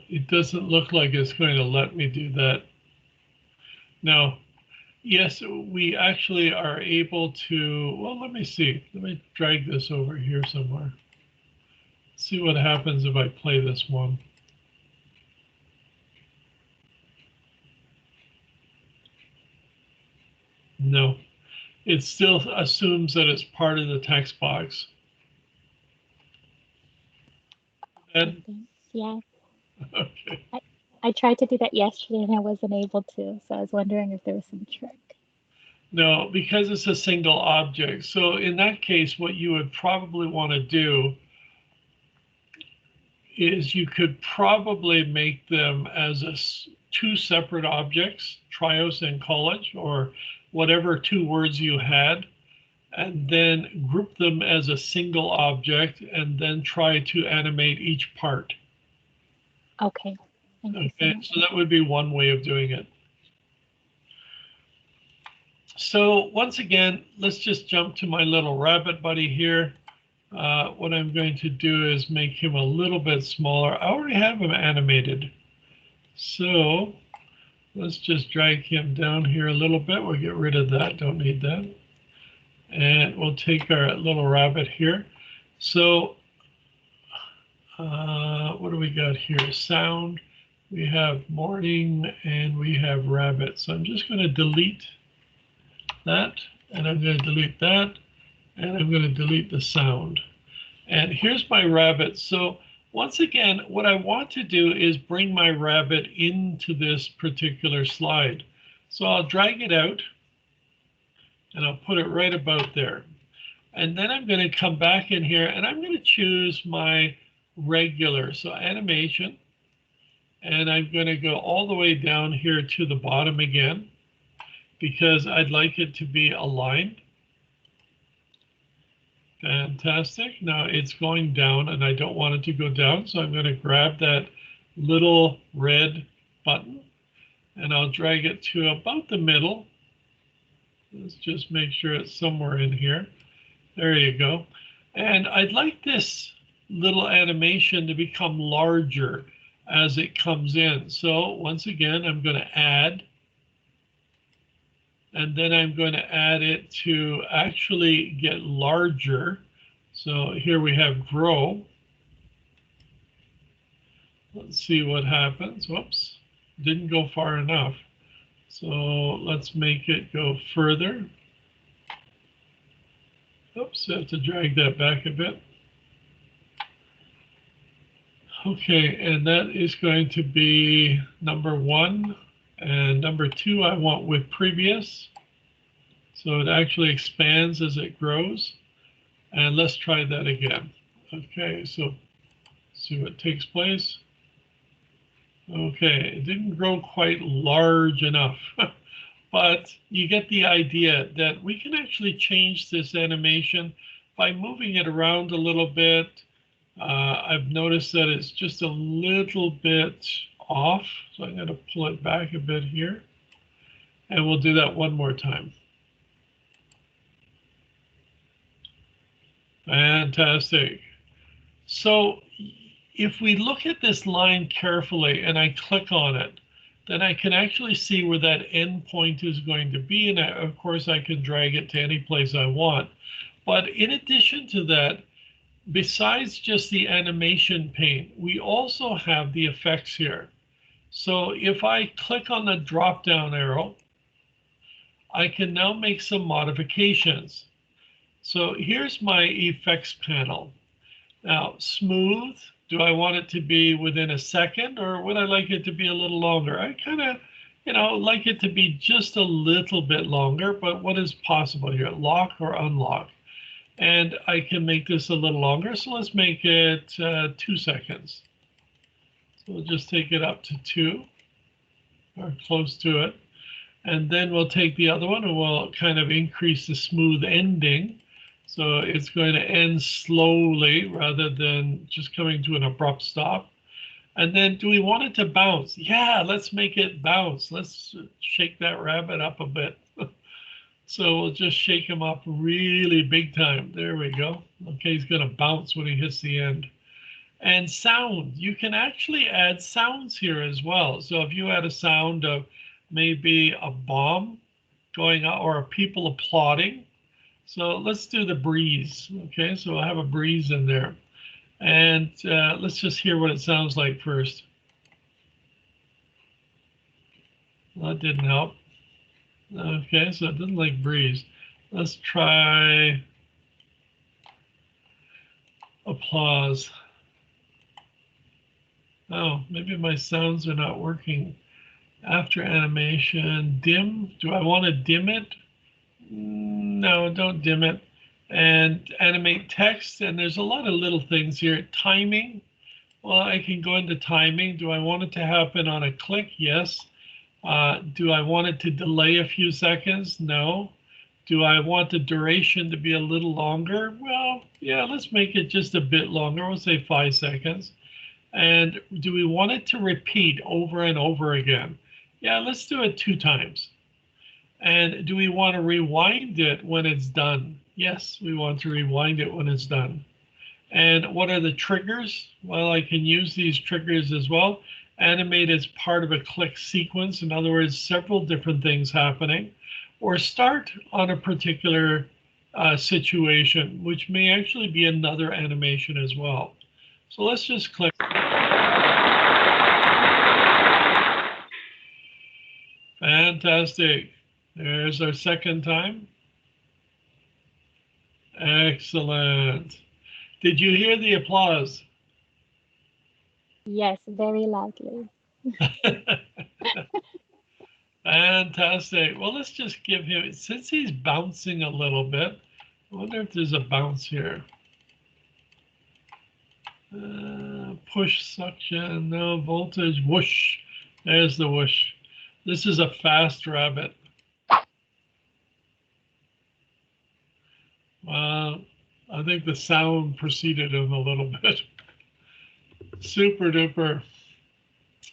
It doesn't look like it's going to let me do that. Now, yes, we actually are able to, well, let me see. Let me drag this over here somewhere. See what happens if I play this one. No, it still assumes that it's part of the text box. And, Yeah. okay. I tried to do that yesterday and I wasn't able to, so I was wondering if there was some trick. No, because it's a single object. So in that case, what you would probably want to do is you could probably make them as two separate objects, trios and college, or whatever two words you had, and then group them as a single object and then try to animate each part. Okay. Thank you so much. So that would be one way of doing it. So once again, let's just jump to my little rabbit buddy here. What I'm going to do is make him a little bit smaller. I already have him animated. So let's just drag him down here a little bit. We'll get rid of that. Don't need that. And we'll take our little rabbit here. So what do we got here? Sound. We have morning and we have rabbit. So I'm just going to delete that, and I'm going to delete that, and I'm going to delete the sound. And here's my rabbit. So once again, what I want to do is bring my rabbit into this particular slide. So I'll drag it out and I'll put it right about there. And then I'm going to come back in here and I'm going to choose my regular, so animation, and I'm going to go all the way down here to the bottom again because I'd like it to be aligned. Fantastic. Now it's going down and I don't want it to go down. So I'm going to grab that little red button and I'll drag it to about the middle. Let's just make sure it's somewhere in here. There you go. And I'd like this little animation to become larger as it comes in. So once again, I'm going to add. And then I'm going to add it to actually get larger. So here we have grow. Let's see what happens. Whoops, didn't go far enough. So let's make it go further. Oops, I have to drag that back a bit. Okay, and that is going to be number 1. And number 2, I want with previous. So it actually expands as it grows. And let's try that again. Okay, so see what takes place. Okay, it didn't grow quite large enough, but you get the idea that we can actually change this animation by moving it around a little bit. I've noticed that it's just a little bit off, so I'm going to pull it back a bit here. And we'll do that one more time. Fantastic. So if we look at this line carefully and I click on it, then I can actually see where that end point is going to be. And of course, I can drag it to any place I want. But in addition to that, besides just the animation pane, we also have the effects here. So if I click on the drop down arrow, I can now make some modifications. So here's my effects panel. Now, smooth, do I want it to be within a second, or would I like it to be a little longer? I kind of, like it to be just a little bit longer, but what is possible here? Lock or unlock? And I can make this a little longer, so let's make it 2 seconds. So we'll just take it up to 2, or close to it. And then we'll take the other one and we'll kind of increase the smooth ending. So it's going to end slowly rather than just coming to an abrupt stop. And then do we want it to bounce? Yeah, let's make it bounce. Let's shake that rabbit up a bit. So we'll just shake him up really big time. There we go. Okay, he's going to bounce when he hits the end. And sound, you can actually add sounds here as well. So if you add a sound of maybe a bomb going out or people applauding. So let's do the breeze. Okay, so we'll have a breeze in there. And let's just hear what it sounds like first. Well, that didn't help. Okay, so it doesn't like breeze. Let's try applause. Oh, maybe my sounds are not working. After animation, dim. Do I want to dim it? No, don't dim it. And animate text. And there's a lot of little things here. Timing. Well, I can go into timing. Do I want it to happen on a click? Yes. Do I want it to delay a few seconds? No. Do I want the duration to be a little longer? Well, yeah, let's make it just a bit longer. We'll say 5 seconds. And do we want it to repeat over and over again? Yeah, let's do it 2 times. And do we want to rewind it when it's done? Yes, we want to rewind it when it's done. And what are the triggers? Well, I can use these triggers as well. Animate as part of a click sequence. In other words, several different things happening. Or start on a particular situation, which may actually be another animation as well. So let's just click. Fantastic. There's our second time. Excellent. Did you hear the applause? Yes, very loudly. Fantastic. Well, let's just give him, since he's bouncing a little bit, I wonder if there's a bounce here. Push, suction, no voltage, whoosh. There's the whoosh. This is a fast rabbit. I think the sound preceded him a little bit. Super duper.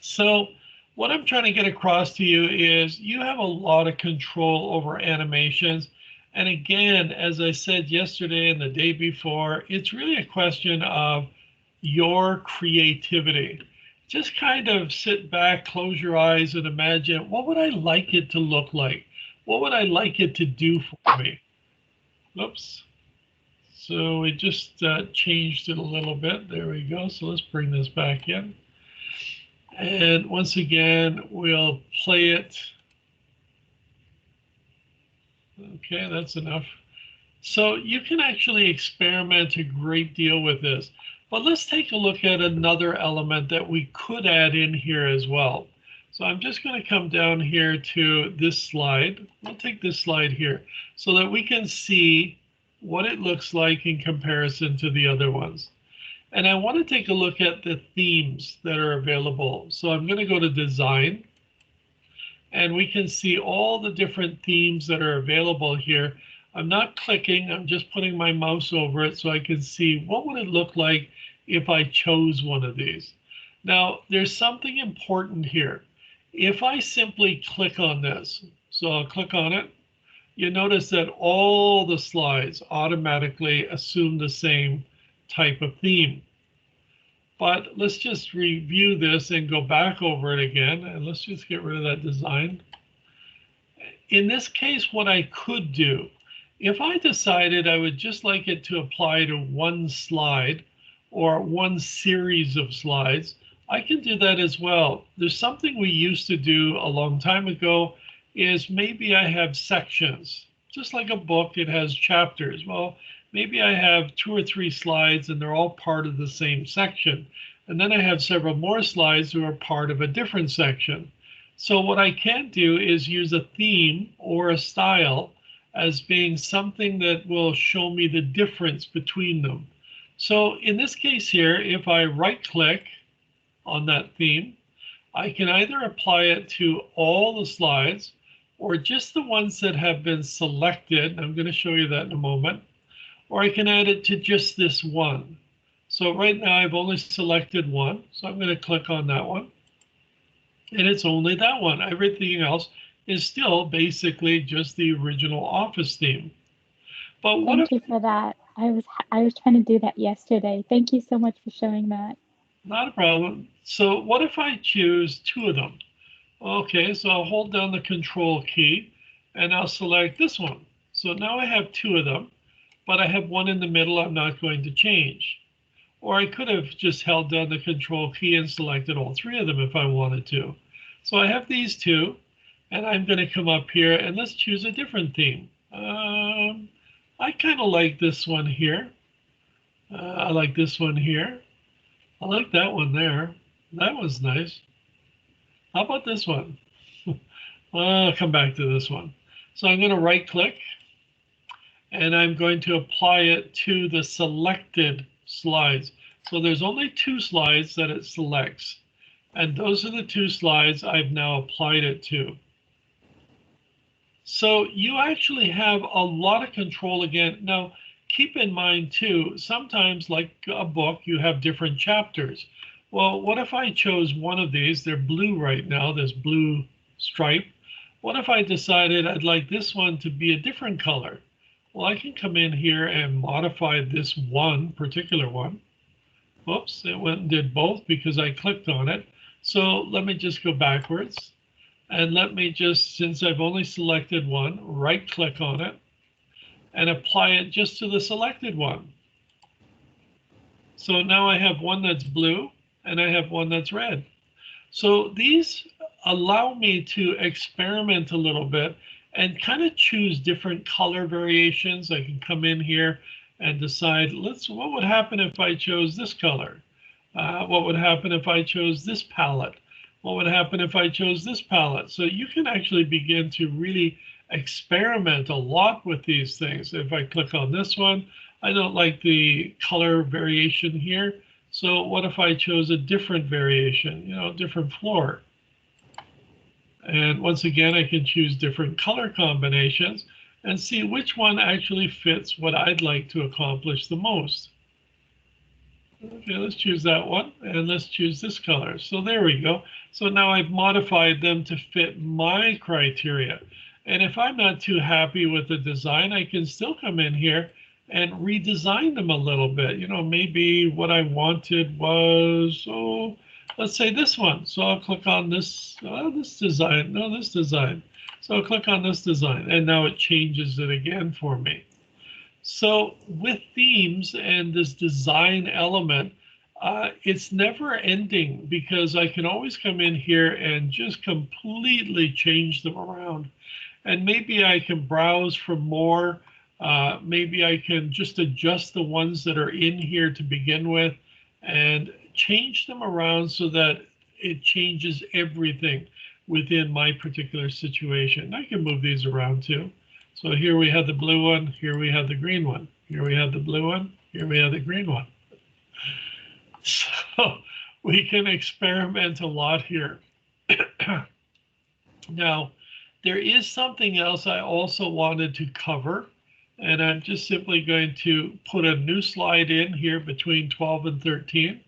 So what I'm trying to get across to you is you have a lot of control over animations. And again, as I said yesterday and the day before, it's really a question of your creativity. Just kind of sit back, close your eyes, and imagine, what would I like it to look like? What would I like it to do for me? Oops. So we just changed it a little bit. There we go. So let's bring this back in. And once again, we'll play it. Okay, that's enough. So you can actually experiment a great deal with this. But let's take a look at another element that we could add in here as well. So I'm just going to come down here to this slide. We'll take this slide here so that we can see what it looks like in comparison to the other ones. And I want to take a look at the themes that are available. So I'm going to go to Design. And we can see all the different themes that are available here. I'm not clicking, I'm just putting my mouse over it so I can see what would it look like if I chose one of these. Now, there's something important here. If I simply click on this, so I'll click on it, you notice that all the slides automatically assume the same type of theme. But let's just review this and go back over it again. And let's just get rid of that design. In this case, what I could do, if I decided I would just like it to apply to one slide or one series of slides, I can do that as well. There's something we used to do a long time ago is maybe I have sections. Just like a book, it has chapters. Well, maybe I have 2 or 3 slides and they're all part of the same section. And then I have several more slides who are part of a different section. So what I can do is use a theme or a style as being something that will show me the difference between them. So in this case here, if I right click on that theme, I can either apply it to all the slides or just the ones that have been selected. I'm going to show you that in a moment. Or I can add it to just this one. So right now I've only selected one. So I'm going to click on that one. And it's only that one. Everything else is still basically just the original Office theme. But what Thank you for that. I was trying to do that yesterday. Thank you so much for showing that. Not a problem. So what if I choose 2 of them? Okay, so I'll hold down the Control key and I'll select this one. So now I have 2 of them, but I have one in the middle I'm not going to change. Or I could have just held down the Control key and selected all 3 of them if I wanted to. So I have these 2, and I'm going to come up here and let's choose a different theme. I kind of like this one here. I like this one here. I like that one there. That was nice. How about this one? I'll come back to this one. So I'm going to right click and I'm going to apply it to the selected slides. So there's only 2 slides that it selects. And those are the 2 slides I've now applied it to. So you actually have a lot of control again. Now, keep in mind too, sometimes like a book, you have different chapters. Well, what if I chose one of these? They're blue right now, this blue stripe. What if I decided I'd like this one to be a different color? Well, I can come in here and modify this one particular one. Whoops, it went and did both because I clicked on it. So let me just go backwards. And let me just, since I've only selected one, right click on it and apply it just to the selected one. So now I have one that's blue and I have one that's red. So these allow me to experiment a little bit and kind of choose different color variations. I can come in here and decide, what would happen if I chose this color? What would happen if I chose this palette? What would happen if I chose this palette? So you can actually begin to really experiment a lot with these things. If I click on this one, I don't like the color variation here. So what if I chose a different variation, different floor? And once again, I can choose different color combinations and see which one actually fits what I'd like to accomplish the most. Okay, let's choose that one and let's choose this color. So there we go. So now I've modified them to fit my criteria. And if I'm not too happy with the design, I can still come in here and redesign them a little bit. Maybe what I wanted was, let's say this one. So I'll click on this design. No, this design. So I'll click on this design and now it changes it again for me. So with themes and this design element, it's never ending because I can always come in here and just completely change them around. And maybe I can browse for more. Maybe I can just adjust the ones that are in here to begin with and change them around so that it changes everything within my particular situation. I can move these around too. So here we have the blue one, here we have the green one, here we have the blue one, here we have the green one. So we can experiment a lot here. Now, there is something else I also wanted to cover, and I'm just simply going to put a new slide in here between 12 and 13.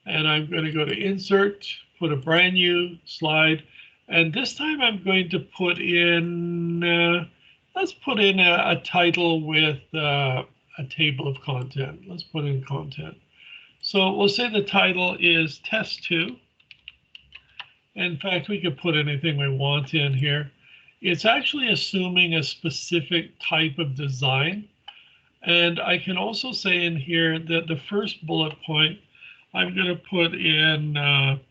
And I'm going to go to Insert, put a brand new slide. And this time I'm going to put in, let's put in a title with a table of content. Let's put in content. So we'll say the title is Test 2. In fact, we could put anything we want in here. It's actually assuming a specific type of design. And I can also say in here that the first bullet point, I'm going to put in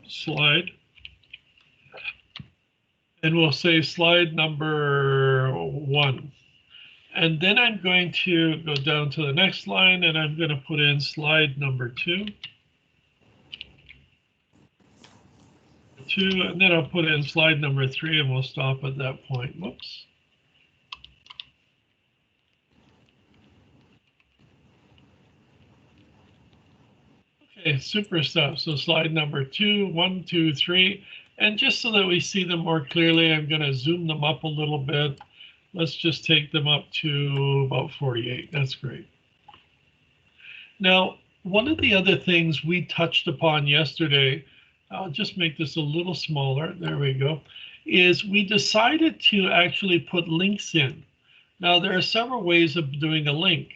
slide. And we'll say slide number 1. And then I'm going to go down to the next line, and I'm going to put in slide number 2. And then I'll put in slide number 3, and we'll stop at that point. Whoops. Okay, super stuff. So slide number 2, 1, 2, 3. And just so that we see them more clearly, I'm going to zoom them up a little bit. Let's just take them up to about 48. That's great. Now, one of the other things we touched upon yesterday, I'll just make this a little smaller. There we go. Is we decided to actually put links in. Now, there are several ways of doing a link.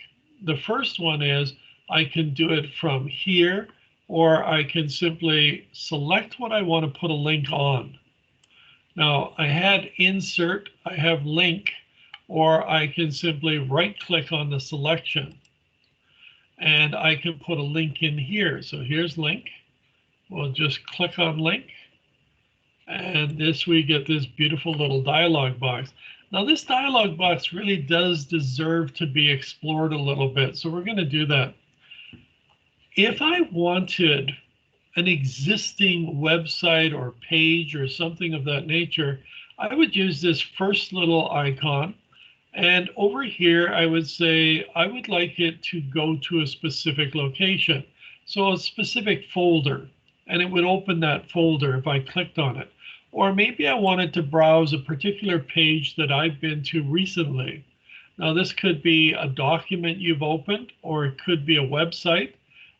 The first one is I can do it from here, or I can simply select what I want to put a link on. Now, I had insert, I have link, or I can simply right click on the selection. And I can put a link in here. So here's link. We'll just click on link. And we get this beautiful little dialog box. Now this dialog box really does deserve to be explored a little bit. So we're going to do that. If I wanted an existing website or page or something of that nature, I would use this first little icon. And over here, I would say I would like it to go to a specific location. So a specific folder, and it would open that folder if I clicked on it. Or maybe I wanted to browse a particular page that I've been to recently. Now this could be a document you've opened, or it could be a website,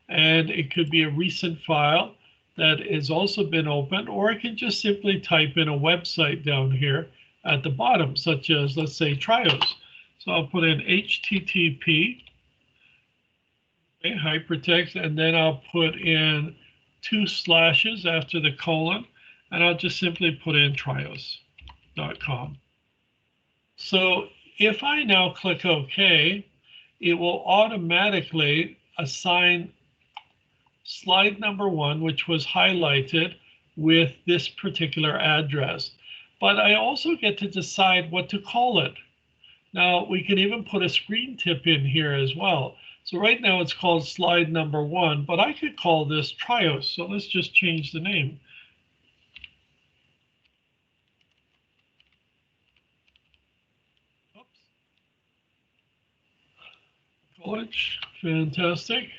and it could be a recent file that has also been opened, or I can just simply type in a website down here at the bottom, such as, let's say, Trios. So I'll put in HTTP, okay, hypertext, and then I'll put in 2 slashes after the colon, and I'll just simply put in trios.com. So if I now click OK, it will automatically assign slide number 1, which was highlighted with this particular address. But I also get to decide what to call it. Now, we can even put a screen tip in here as well. So right now it's called slide number 1, but I could call this Trios. So let's just change the name. Oops. College, fantastic.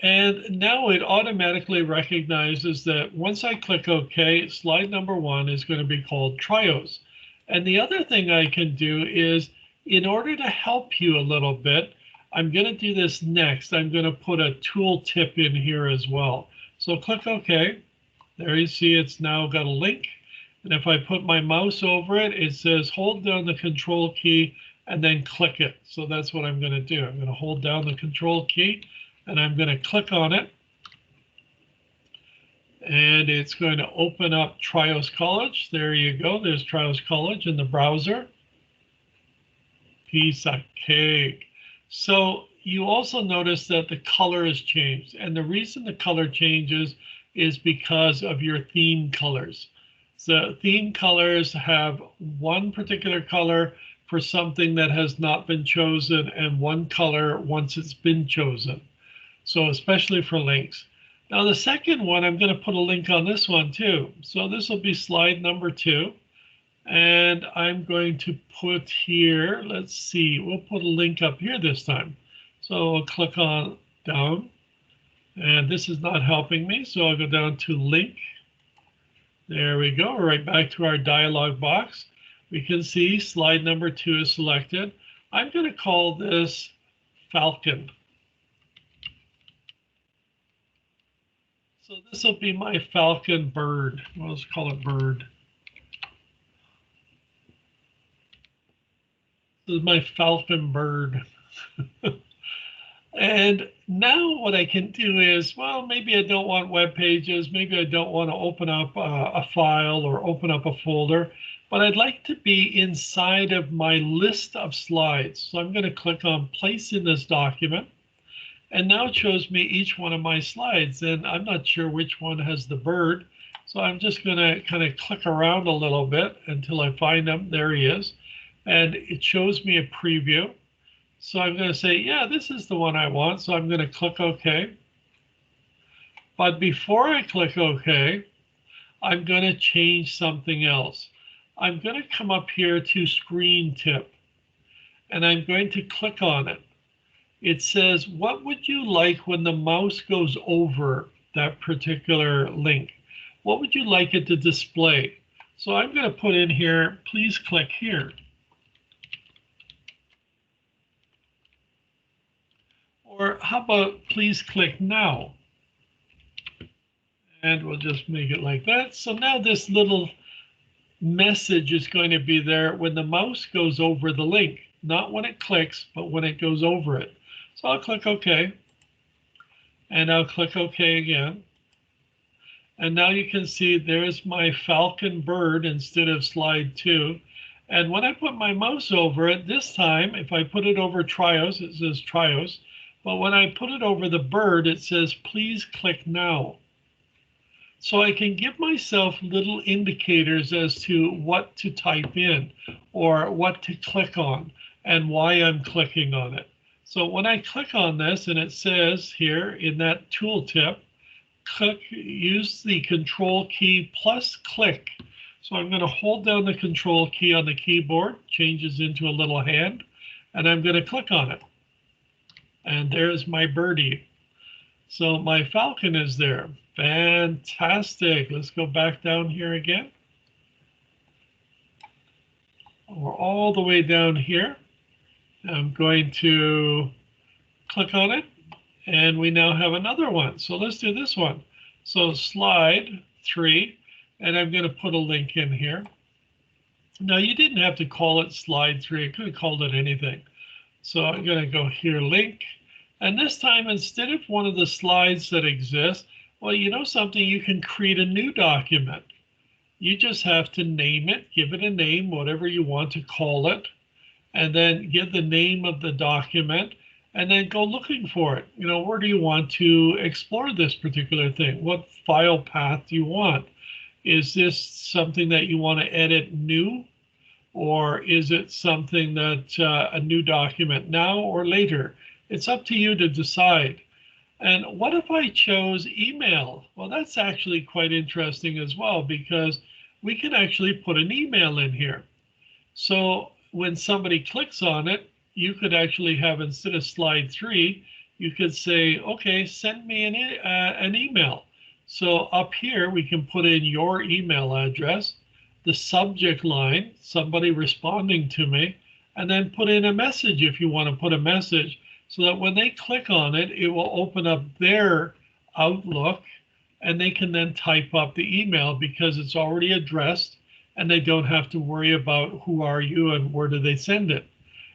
And now it automatically recognizes that once I click OK, slide number 1 is going to be called Trios. And the other thing I can do is, in order to help you a little bit, I'm going to do this next. I'm going to put a tool tip in here as well. So click OK. There you see it's now got a link. And if I put my mouse over it, it says hold down the control key and then click it. So that's what I'm going to do. I'm going to hold down the control key and I'm going to click on it. And it's going to open up Trios College. There you go. There's Trios College in the browser. Piece of cake. So you also notice that the color has changed. And the reason the color changes is because of your theme colors. The theme colors have one particular color for something that has not been chosen and one color once it's been chosen. So especially for links. Now the second one, I'm going to put a link on this one too. So this will be slide number 2. And I'm going to put here, let's see, we'll put a link up here this time. So I'll click on down. And this is not helping me. So I'll go down to link. There we go. Right back to our dialog box. We can see slide number 2 is selected. I'm going to call this Falcon. So this will be my Falcon bird. Let's call it bird. This is my Falcon bird. And now what I can do is, well, maybe I don't want web pages. Maybe I don't want to open up a file or open up a folder, but I'd like to be inside of my list of slides. So I'm going to click on place in this document. And now it shows me each one of my slides. And I'm not sure which one has the bird. So I'm just going to kind of click around a little bit until I find him. There he is. And it shows me a preview. So I'm going to say, yeah, this is the one I want. So I'm going to click OK. But before I click OK, I'm going to change something else. I'm going to come up here to Screen Tip, and I'm going to click on it. It says, what would you like when the mouse goes over that particular link? What would you like it to display? So I'm going to put in here, please click here. Or how about please click now? And we'll just make it like that. So now this little message is going to be there when the mouse goes over the link, not when it clicks, but when it goes over it. So I'll click OK. And I'll click OK again. And now you can see there's my falcon bird instead of slide 2. And when I put my mouse over it, this time, if I put it over Trios, it says Trios. But when I put it over the bird, it says, please click now. So I can give myself little indicators as to what to type in or what to click on and why I'm clicking on it. So when I click on this and it says here in that tooltip, use the control key plus click. So I'm going to hold down the control key on the keyboard, changes into a little hand, and I'm going to click on it. And there's my birdie. So my falcon is there. Fantastic. Let's go back down here again. We're all the way down here. I'm going to click on it, and we now have another one. So let's do this one. So slide 3, and I'm going to put a link in here. Now you didn't have to call it slide 3. I could have called it anything. So I'm going to go here, link. And this time, instead of one of the slides that exist, well, you know something, you can create a new document. You just have to name it, give it a name, whatever you want to call it, and then give the name of the document, and then go looking for it. You know, where do you want to explore this particular thing? What file path do you want? Is this something that you want to edit new? Or is it something that a new document now or later? It's up to you to decide. And what if I chose email? Well, that's actually quite interesting as well, because we can actually put an email in here. So when somebody clicks on it, you could actually have, instead of slide 3, you could say, okay, send me an email. So up here, we can put in your email address, the subject line, somebody responding to me, and then put in a message if you want to put a message, so that when they click on it, it will open up their Outlook, and they can then type up the email because it's already addressed, and they don't have to worry about who are you and where do they send it.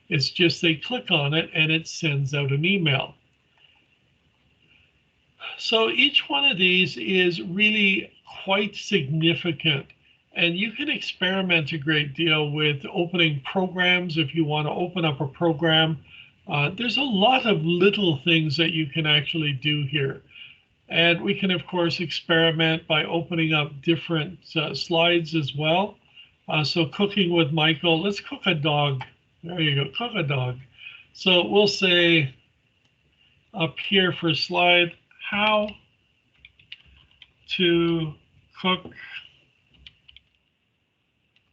It's just they click on it and it sends out an email. So each one of these is really quite significant. And you can experiment a great deal with opening programs if you want to open up a program. There's a lot of little things that you can actually do here. And we can, of course, experiment by opening up different slides as well. So cooking with Michael, let's cook a dog. There you go, cook a dog. So we'll say up here for slide, how to cook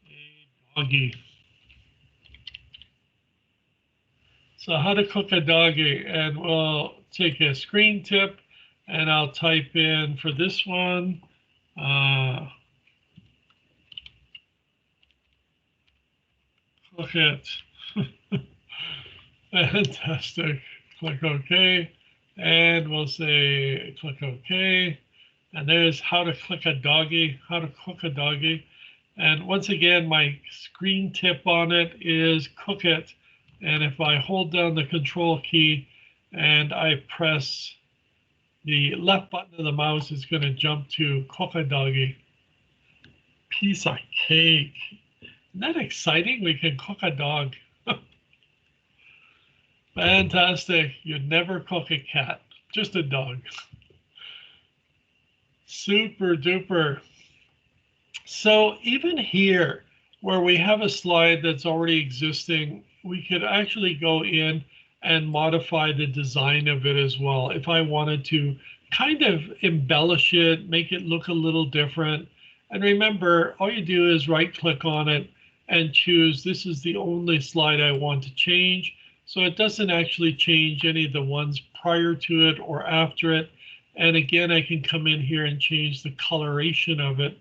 a doggy. So how to cook a doggy, and we'll take a screen tip, and I'll type in for this one, cook it. Fantastic. Click OK, and we'll say click OK. And there's how to click a doggy, how to cook a doggy. And once again, my screen tip on it is cook it. And if I hold down the control key and I press the left button of the mouse, it's going to jump to Coca Doggy. Piece of cake. Isn't that exciting? We can cook a dog. Fantastic. You'd never cook a cat, just a dog. Super duper. So even here, where we have a slide that's already existing, we could actually go in and modify the design of it as well. If I wanted to kind of embellish it, make it look a little different. And remember, all you do is right click on it and choose, this is the only slide I want to change. So it doesn't actually change any of the ones prior to it or after it. And again, I can come in here and change the coloration of it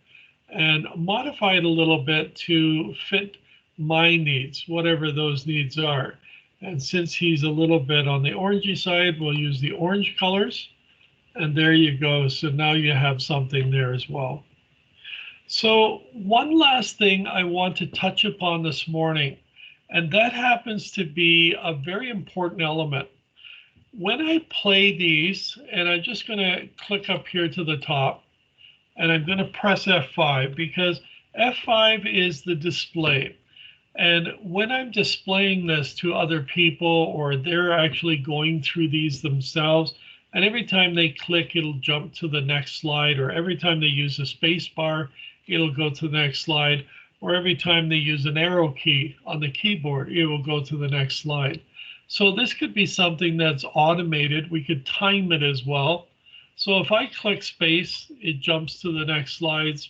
and modify it a little bit to fit my needs, whatever those needs are. And since he's a little bit on the orangey side, we'll use the orange colors. And there you go. So now you have something there as well. So one last thing I want to touch upon this morning, and that happens to be a very important element. When I play these, and I'm just going to click up here to the top, and I'm going to press F5 because F5 is the display. And when I'm displaying this to other people, or they're actually going through these themselves, and every time they click, it'll jump to the next slide, or every time they use a space bar, it'll go to the next slide, or every time they use an arrow key on the keyboard, it will go to the next slide. So this could be something that's automated. We could time it as well. So if I click space, it jumps to the next slides.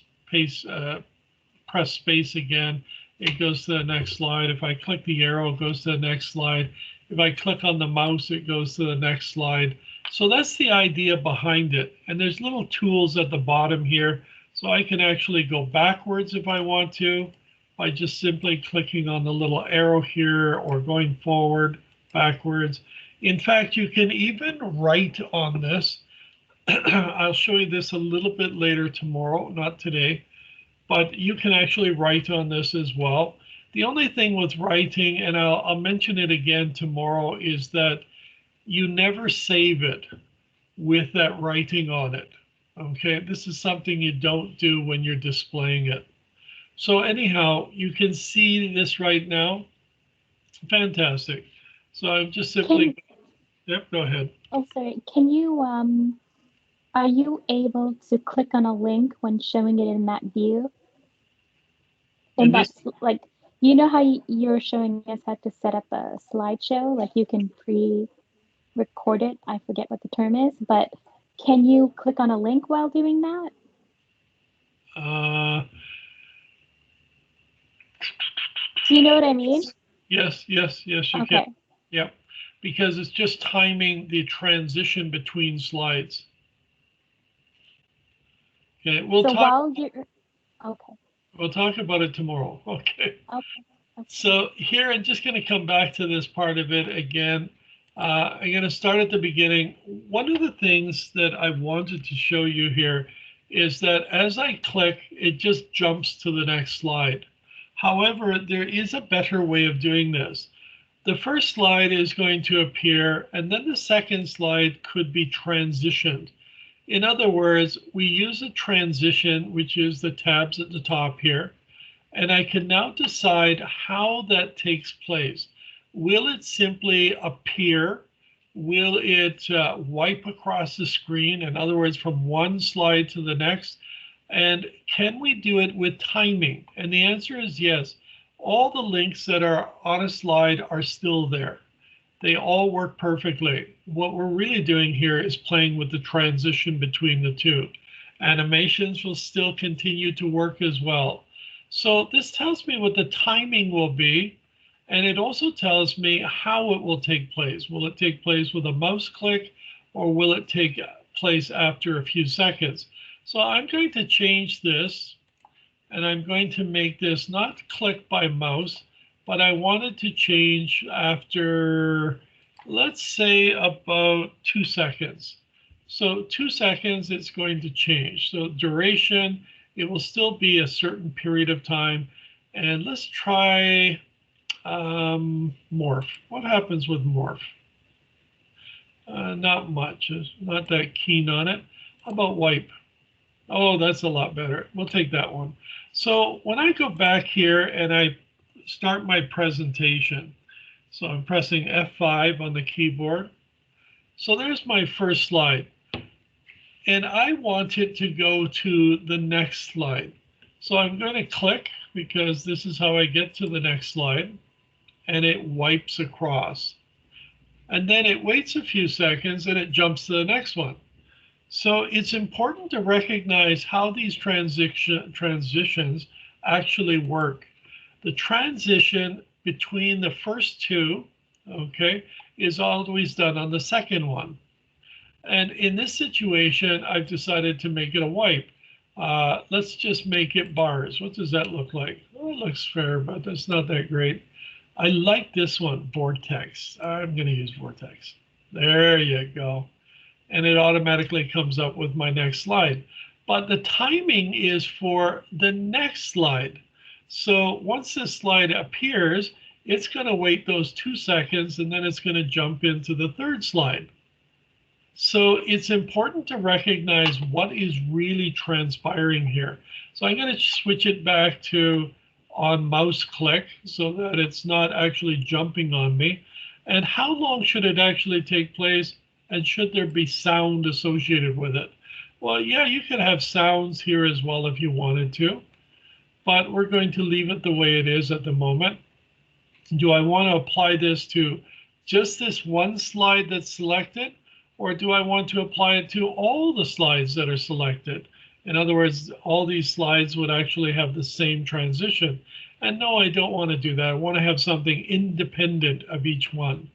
Press space again, it goes to the next slide. If I click the arrow, it goes to the next slide. If I click on the mouse, it goes to the next slide. So that's the idea behind it. And there's little tools at the bottom here. So I can actually go backwards if I want to by just simply clicking on the little arrow here, or going forward, backwards. In fact, you can even write on this. I'll show you this a little bit later tomorrow, not today, but you can actually write on this as well. The only thing with writing, and I'll mention it again tomorrow, is that you never save it with that writing on it. Okay, this is something you don't do when you're displaying it. So anyhow, you can see this right now. Fantastic. So I'm just simply, yep, go ahead. Oh, sorry. Can you, are you able to click on a link when showing it in that view? And that's like, you know how you're showing us how to set up a slideshow? Like you can pre-record it. I forget what the term is, but can you click on a link while doing that? Do you know what I mean? Yes, you okay. can. Yep, because it's just timing the transition between slides. Okay, we'll talk about it tomorrow. Okay. So here, I'm just going to come back to this part of it again. I'm going to start at the beginning. One of the things that I wanted to show you here is that as I click, it just jumps to the next slide. However, there is a better way of doing this. The first slide is going to appear, and then the second slide could be transitioned. In other words, we use a transition, which is the tabs at the top here, and I can now decide how that takes place. Will it simply appear? Will it wipe across the screen? In other words, from one slide to the next? And can we do it with timing? And the answer is yes. All the links that are on a slide are still there. They all work perfectly. What we're really doing here is playing with the transition between the two. Animations will still continue to work as well. So this tells me what the timing will be, and it also tells me how it will take place. Will it take place with a mouse click, or will it take place after a few seconds? So I'm going to change this, and I'm going to make this not click by mouse, but I wanted to change after, let's say, about 2 seconds. So 2 seconds, it's going to change. So duration, it will still be a certain period of time. And let's try morph. What happens with morph? Not much. Not that keen on it. How about wipe? Oh, that's a lot better. We'll take that one. So when I go back here and I start my presentation, so I'm pressing F5 on the keyboard. So there's my first slide. And I want it to go to the next slide. So I'm going to click because this is how I get to the next slide. And it wipes across. And then it waits a few seconds and it jumps to the next one. So it's important to recognize how these transitions actually work. The transition between the first two, okay, is always done on the second one. And in this situation, I've decided to make it a wipe. Let's just make it bars. What does that look like? Oh, it looks fair, but that's not that great. I like this one, vortex. I'm going to use vortex. There you go. And it automatically comes up with my next slide. But the timing is for the next slide. So once this slide appears, it's going to wait those 2 seconds, and then it's going to jump into the third slide. So it's important to recognize what is really transpiring here. So I'm going to switch it back to on mouse click so that it's not actually jumping on me. And how long should it actually take place? And should there be sound associated with it? Well, yeah, you could have sounds here as well if you wanted to, but we're going to leave it the way it is at the moment. Do I want to apply this to just this one slide that's selected, or do I want to apply it to all the slides that are selected? In other words, all these slides would actually have the same transition. And no, I don't want to do that. I want to have something independent of each one.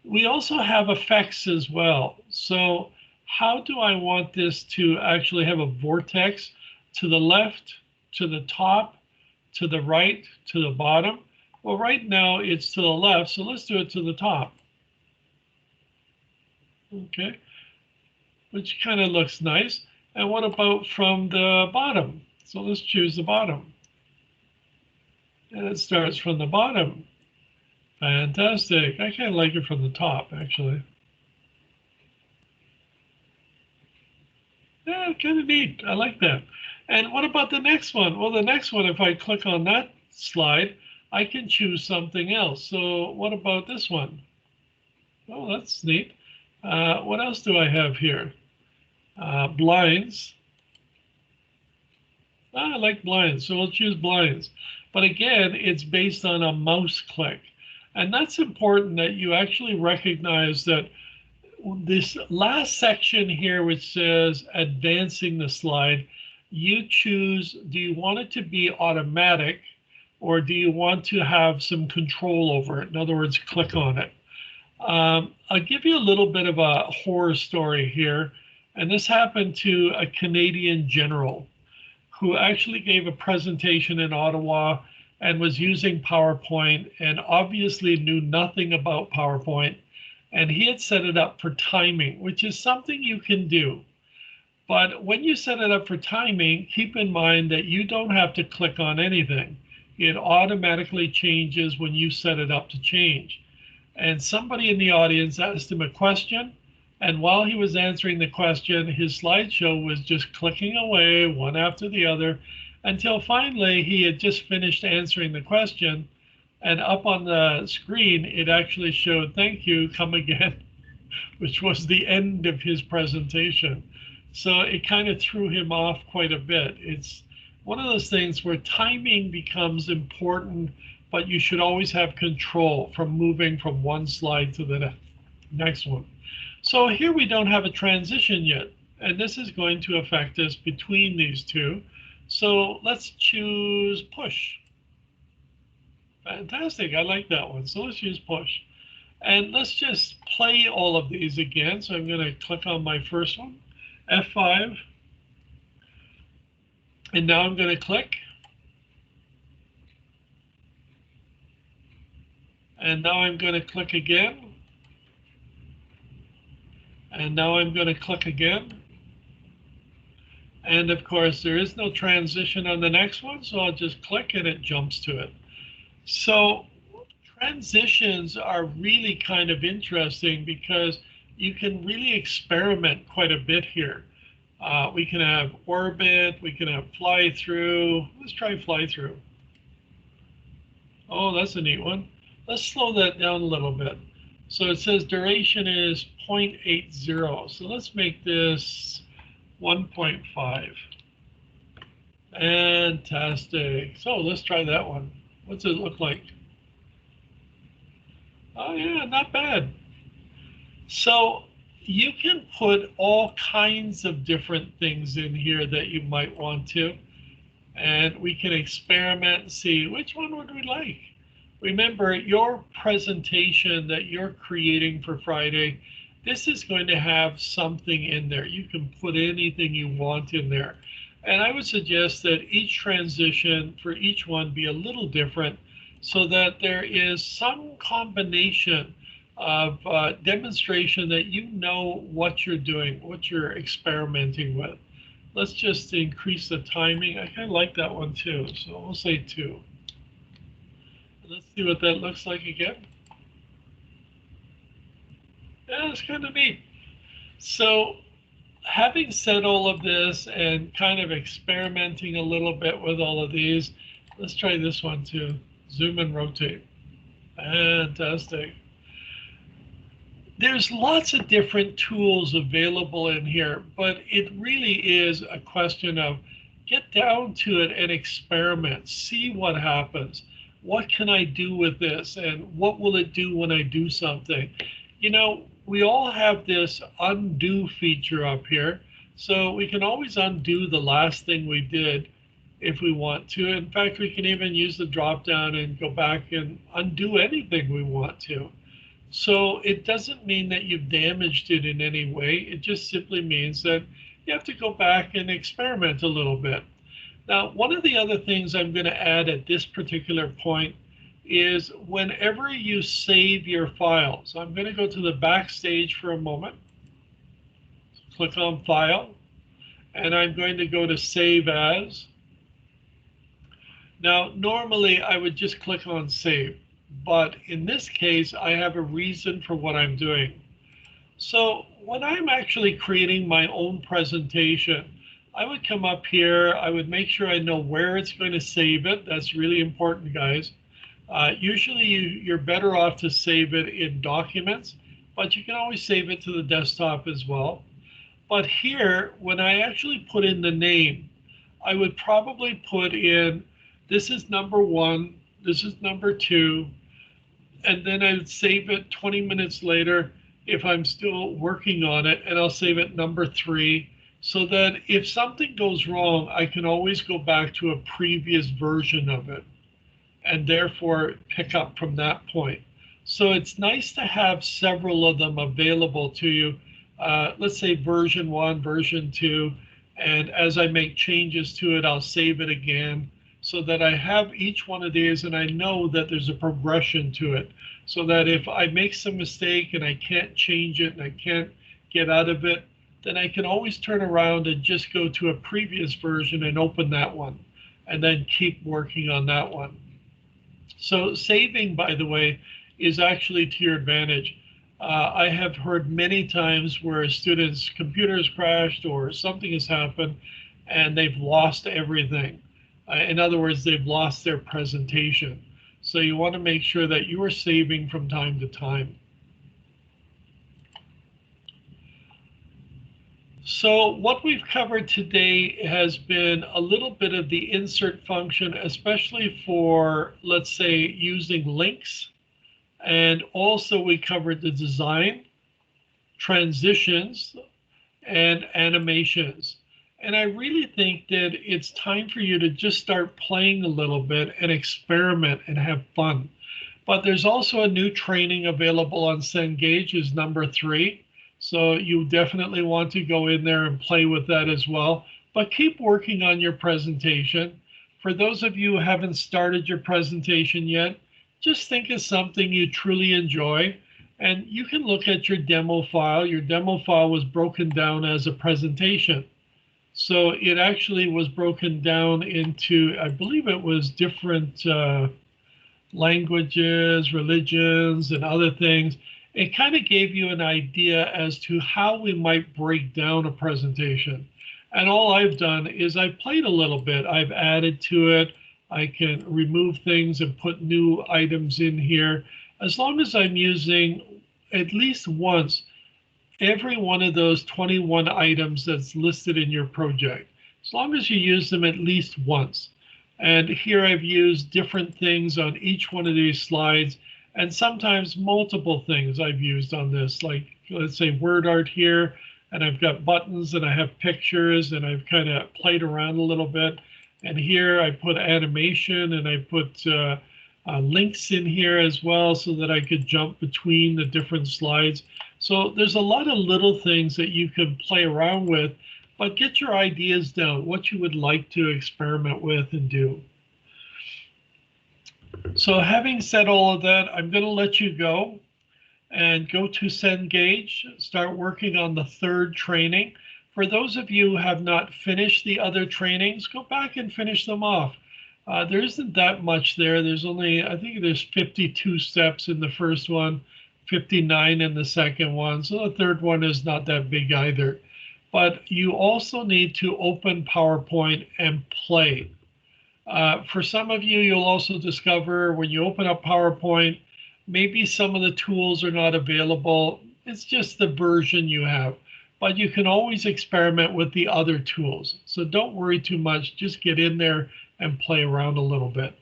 We also have effects as well. So how do I want this to actually have a vortex to the left, to the top, to the right, to the bottom? Well, right now it's to the left, so let's do it to the top. Okay, which kind of looks nice. And what about from the bottom? So let's choose the bottom. And it starts from the bottom. Fantastic. I kind of like it from the top, actually. Yeah, kind of neat. I like that. And what about the next one? Well, the next one, if I click on that slide, I can choose something else. So what about this one? Oh, that's neat. What else do I have here? Blinds. I like blinds, so we'll choose blinds. But again, it's based on a mouse click. And that's important that you actually recognize that this last section here, which says advancing the slide, you choose, do you want it to be automatic or do you want to have some control over it? In other words, click on it. I'll give you a little bit of a horror story here. And this happened to a Canadian general who actually gave a presentation in Ottawa and was using PowerPoint and obviously knew nothing about PowerPoint. And he had set it up for timing, which is something you can do. But when you set it up for timing, keep in mind that you don't have to click on anything. It automatically changes when you set it up to change. And somebody in the audience asked him a question. And while he was answering the question, his slideshow was just clicking away one after the other until finally he had just finished answering the question. And up on the screen, it actually showed, thank you, come again, which was the end of his presentation. So it kind of threw him off quite a bit. It's one of those things where timing becomes important, but you should always have control from moving from one slide to the next one. So here we don't have a transition yet, and this is going to affect us between these two. So let's choose push. Fantastic, I like that one. So let's use push. And let's just play all of these again. So I'm going to click on my first one, F5. And now I'm going to click. And now I'm going to click again. And now I'm going to click again. And of course, there is no transition on the next one, so I'll just click and it jumps to it. So transitions are really kind of interesting because you can really experiment quite a bit here. We can have orbit, we can have fly through. Let's try fly through. Oh, that's a neat one. Let's slow that down a little bit. So it says duration is 0.80. So let's make this 1.5. Fantastic. So let's try that one. What's it look like? Oh yeah, not bad. So you can put all kinds of different things in here that you might want to, and we can experiment and see which one would we like. Remember, your presentation that you're creating for Friday, this is going to have something in there. You can put anything you want in there. And I would suggest that each transition for each one be a little different so that there is some combination of demonstration that you know what you're doing, what you're experimenting with. Let's just increase the timing. I kind of like that one too, so we'll say 2. Let's see what that looks like again. Yeah, it's kind of neat. So having said all of this and kind of experimenting a little bit with all of these, let's try this one too. Zoom and rotate. Fantastic. There's lots of different tools available in here, but it really is a question of get down to it and experiment, see what happens. What can I do with this, and what will it do when I do something? You know, we all have this undo feature up here, so we can always undo the last thing we did if we want to. In fact, we can even use the drop down and go back and undo anything we want to. So it doesn't mean that you've damaged it in any way. It just simply means that you have to go back and experiment a little bit. Now, one of the other things I'm going to add at this particular point is whenever you save your files, I'm going to go to the backstage for a moment, click on File, and I'm going to go to Save As. Now, normally I would just click on Save, but in this case, I have a reason for what I'm doing. So when I'm actually creating my own presentation, I would come up here, I would make sure I know where it's going to save it. That's really important, guys. Usually you're better off to save it in documents, but you can always save it to the desktop as well. But here, when I actually put in the name, I would probably put in, this is number 1, this is number 2, and then I would save it 20 minutes later if I'm still working on it, and I'll save it number 3, so that if something goes wrong, I can always go back to a previous version of it and therefore pick up from that point. So it's nice to have several of them available to you. Let's say version 1, version 2, and as I make changes to it, I'll save it again so that I have each one of these and I know that there's a progression to it, so that if I make some mistake and I can't change it and I can't get out of it, then I can always turn around and just go to a previous version and open that one and then keep working on that one. So saving, by the way, is actually to your advantage. I have heard many times where students' computers crashed or something has happened and they've lost everything. In other words, they've lost their presentation. So you want to make sure that you are saving from time to time. So what we've covered today has been a little bit of the insert function, especially for, let's say, using links. And also we covered the design, transitions, and animations. And I really think that it's time for you to just start playing a little bit and experiment and have fun. But there's also a new training available on Cengage, is number 3. So you definitely want to go in there and play with that as well. But keep working on your presentation. For those of you who haven't started your presentation yet, just think of something you truly enjoy. And you can look at your demo file. Your demo file was broken down as a presentation. So it actually was broken down into, I believe it was different languages, religions, and other things. it kind of gave you an idea as to how we might break down a presentation. And all I've done is I've played a little bit. I've added to it. I can remove things and put new items in here. As long as I'm using at least once every one of those 21 items that's listed in your project, as long as you use them at least once. And here I've used different things on each one of these slides, and sometimes multiple things I've used on this, like let's say word art here, and I've got buttons and I have pictures and I've kind of played around a little bit. And here I put animation and I put links in here as well so that I could jump between the different slides. So there's a lot of little things that you can play around with, but get your ideas down, what you would like to experiment with and do. So having said all of that, I'm going to let you go and go to Cengage, start working on the third training. For those of you who have not finished the other trainings, go back and finish them off. There isn't that much there. There's only, I think there's 52 steps in the first one, 59 in the second one. So the third one is not that big either. But you also need to open PowerPoint and play. For some of you, you'll also discover when you open up PowerPoint, maybe some of the tools are not available. It's just the version you have. But you can always experiment with the other tools. So don't worry too much. Just get in there and play around a little bit.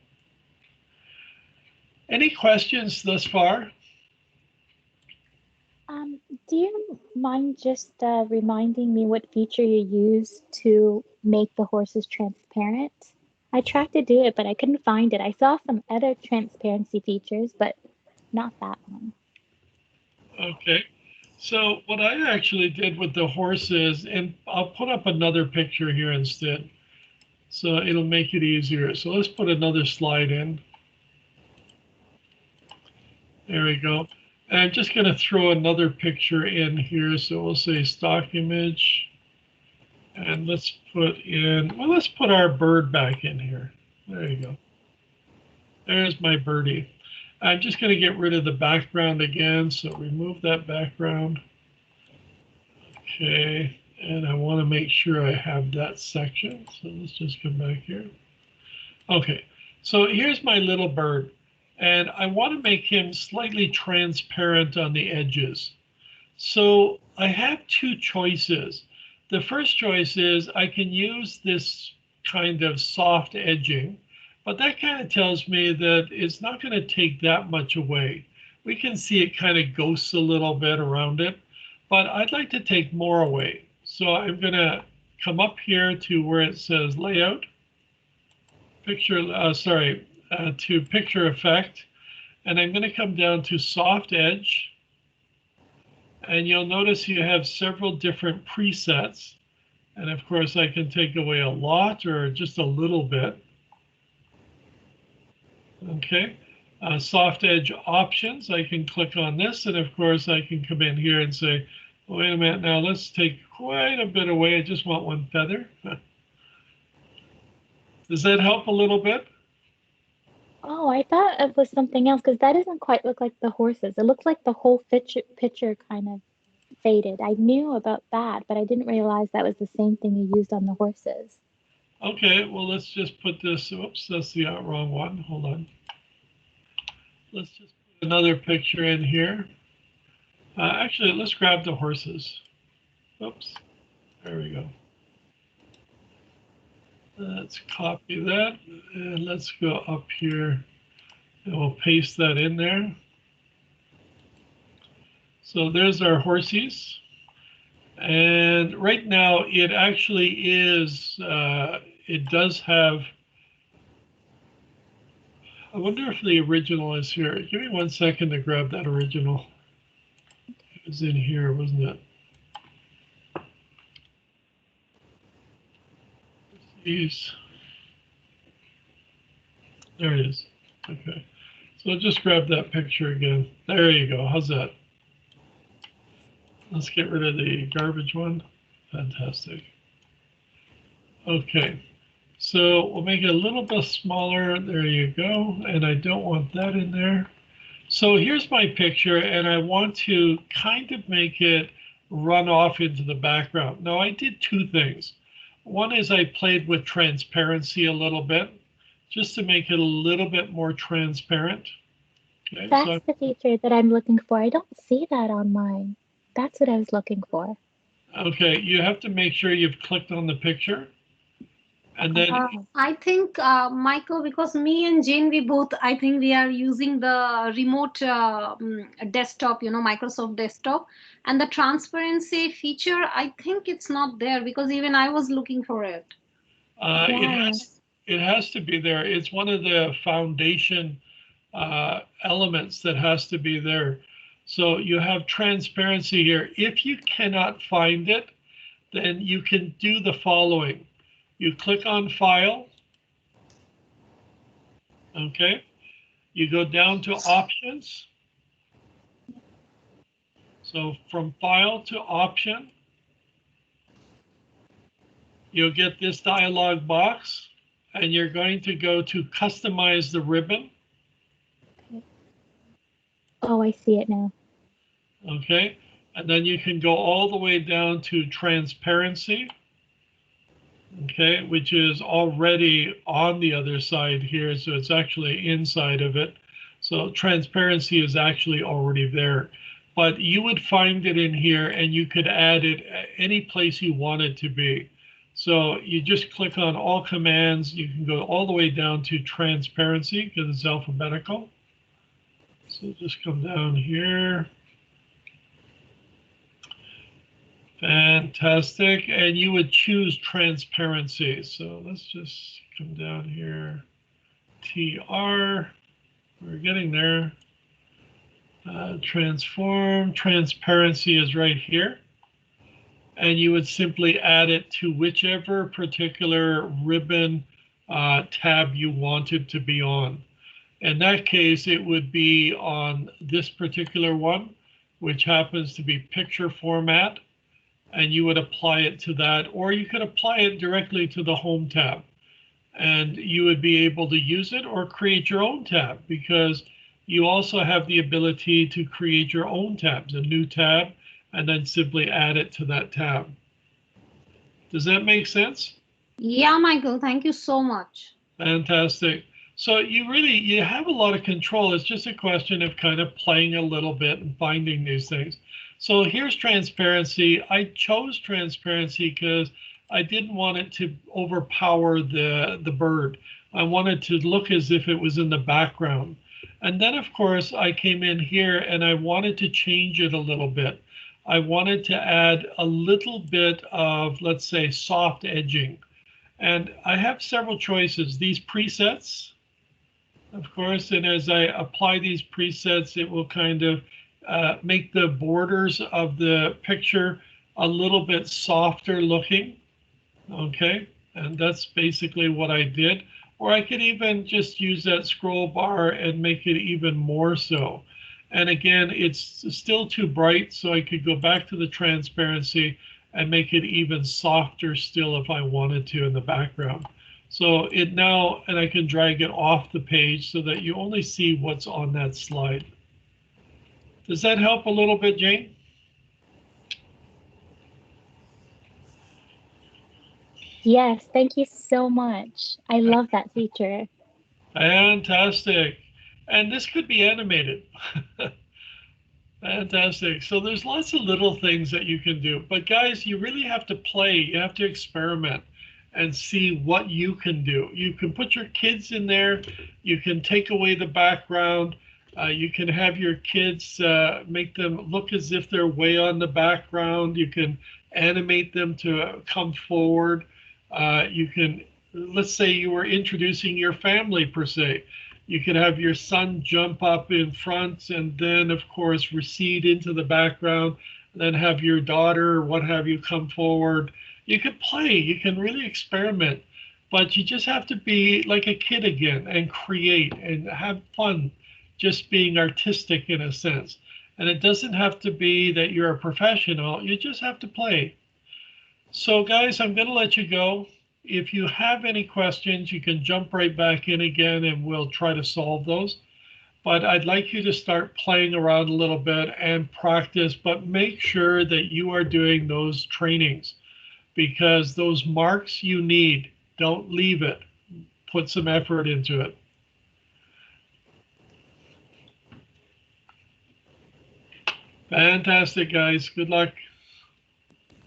Any questions thus far? Do you mind just reminding me what feature you use to make the horses transparent? I tried to do it, but I couldn't find it. I saw some other transparency features, but not that one. Okay. So what I actually did with the horses, and I'll put up another picture here instead, so it'll make it easier. So let's put another slide in. There we go. And I'm just going to throw another picture in here. So we'll say stock image. And let's put in, well, let's put our bird back in here. There you go. There's my birdie. I'm just going to get rid of the background again. So remove that background. Okay. And I want to make sure I have that section. So let's just come back here. Okay. So here's my little bird. And I want to make him slightly transparent on the edges. So I have two choices. The first choice is I can use this kind of soft edging, but that kind of tells me that it's not going to take that much away. We can see it kind of ghosts a little bit around it, but I'd like to take more away. So I'm going to come up here to where it says layout, to picture effect, and I'm going to come down to soft edge, and you'll notice you have several different presets, and of course I can take away a lot or just a little bit. Okay, soft edge options, I can click on this, and of course I can come in here and say, wait a minute, now let's take quite a bit away. I just want one feather. Does that help a little bit? Oh, I thought it was something else because that doesn't quite look like the horses. It looks like the whole picture kind of faded. I knew about that, but I didn't realize that was the same thing you used on the horses. Okay, well, let's just put this, oops, that's the wrong one. Hold on. Let's just put another picture in here. Actually, let's grab the horses. Oops, there we go. Let's copy that, and let's go up here, and we'll paste that in there. So there's our horsies. And right now, it actually is, it does have, I wonder if the original is here. Give me 1 second to grab that original. It was in here, wasn't it? Jeez. There it is. Okay. So I'll just grab that picture again. There you go. How's that? Let's get rid of the garbage one. Fantastic. Okay. So we'll make it a little bit smaller. There you go. And I don't want that in there. So here's my picture, and I want to kind of make it run off into the background. Now, I did two things. One is I played with transparency a little bit, just to make it a little bit more transparent. Okay, That's the feature that I'm looking for. I don't see that on mine. That's what I was looking for. okay, you have to make sure you've clicked on the picture. And then I think, Michael, because me and Jane, we both, I think we are using the remote desktop, Microsoft desktop. And the transparency feature, I think it's not there because even I was looking for it. Yeah. it has to be there. It's one of the foundation elements that has to be there. So you have transparency here. If you cannot find it, then you can do the following. You click on File, okay? You go down to Options. So from File to Option, you'll get this dialog box, and you're going to go to Customize the ribbon. Oh, I see it now. Okay, and then you can go all the way down to Transparency. Okay, which is already on the other side here, so it's actually inside of it. So transparency is actually already there, but you would find it in here and you could add it any place you want it to be. So you just click on all commands. You can go all the way down to transparency because it's alphabetical. So just come down here. Fantastic. And you would choose transparency. So let's just come down here. TR. We're getting there. Transform. Transparency is right here. And you would simply add it to whichever particular ribbon tab you wanted to be on. In that case, it would be on this particular one, which happens to be picture format. And you would apply it to that, or you could apply it directly to the home tab and you would be able to use it or create your own tab because you also have the ability to create your own tabs, a new tab, and then simply add it to that tab. Does that make sense? Yeah, Michael, thank you so much. Fantastic. So you have a lot of control. It's just a question of kind of playing a little bit and finding these things. So here's transparency. I chose transparency because I didn't want it to overpower the bird. I wanted to look as if it was in the background. And then, of course, I came in here and I wanted to change it a little bit. I wanted to add a little bit of, let's say, soft edging. And I have several choices. These presets, of course, and as I apply these presets, it will kind of make the borders of the picture a little bit softer looking. Okay, and that's basically what I did. Or I could even just use that scroll bar and make it even more so. And again, it's still too bright, so I could go back to the transparency and make it even softer still if I wanted to in the background. So it now, and I can drag it off the page so that you only see what's on that slide. Does that help a little bit, Jane? Yes, thank you so much. I love that feature. Fantastic. And this could be animated. Fantastic. So there's lots of little things that you can do. But guys, you really have to play. You have to experiment and see what you can do. You can put your kids in there. You can take away the background. You can have your kids make them look as if they're way on the background. You can animate them to come forward. You can, let's say you were introducing your family per se. You could have your son jump up in front and then, of course, recede into the background, then have your daughter or what have you come forward. You can play, you can really experiment, but you just have to be like a kid again and create and have fun, just being artistic in a sense. And it doesn't have to be that you're a professional, you just have to play. So guys, I'm going to let you go. If you have any questions, you can jump right back in again and we'll try to solve those. but I'd like you to start playing around a little bit and practice, but make sure that you are doing those trainings because those marks you need, don't leave it. Put some effort into it. Fantastic, guys. Good luck.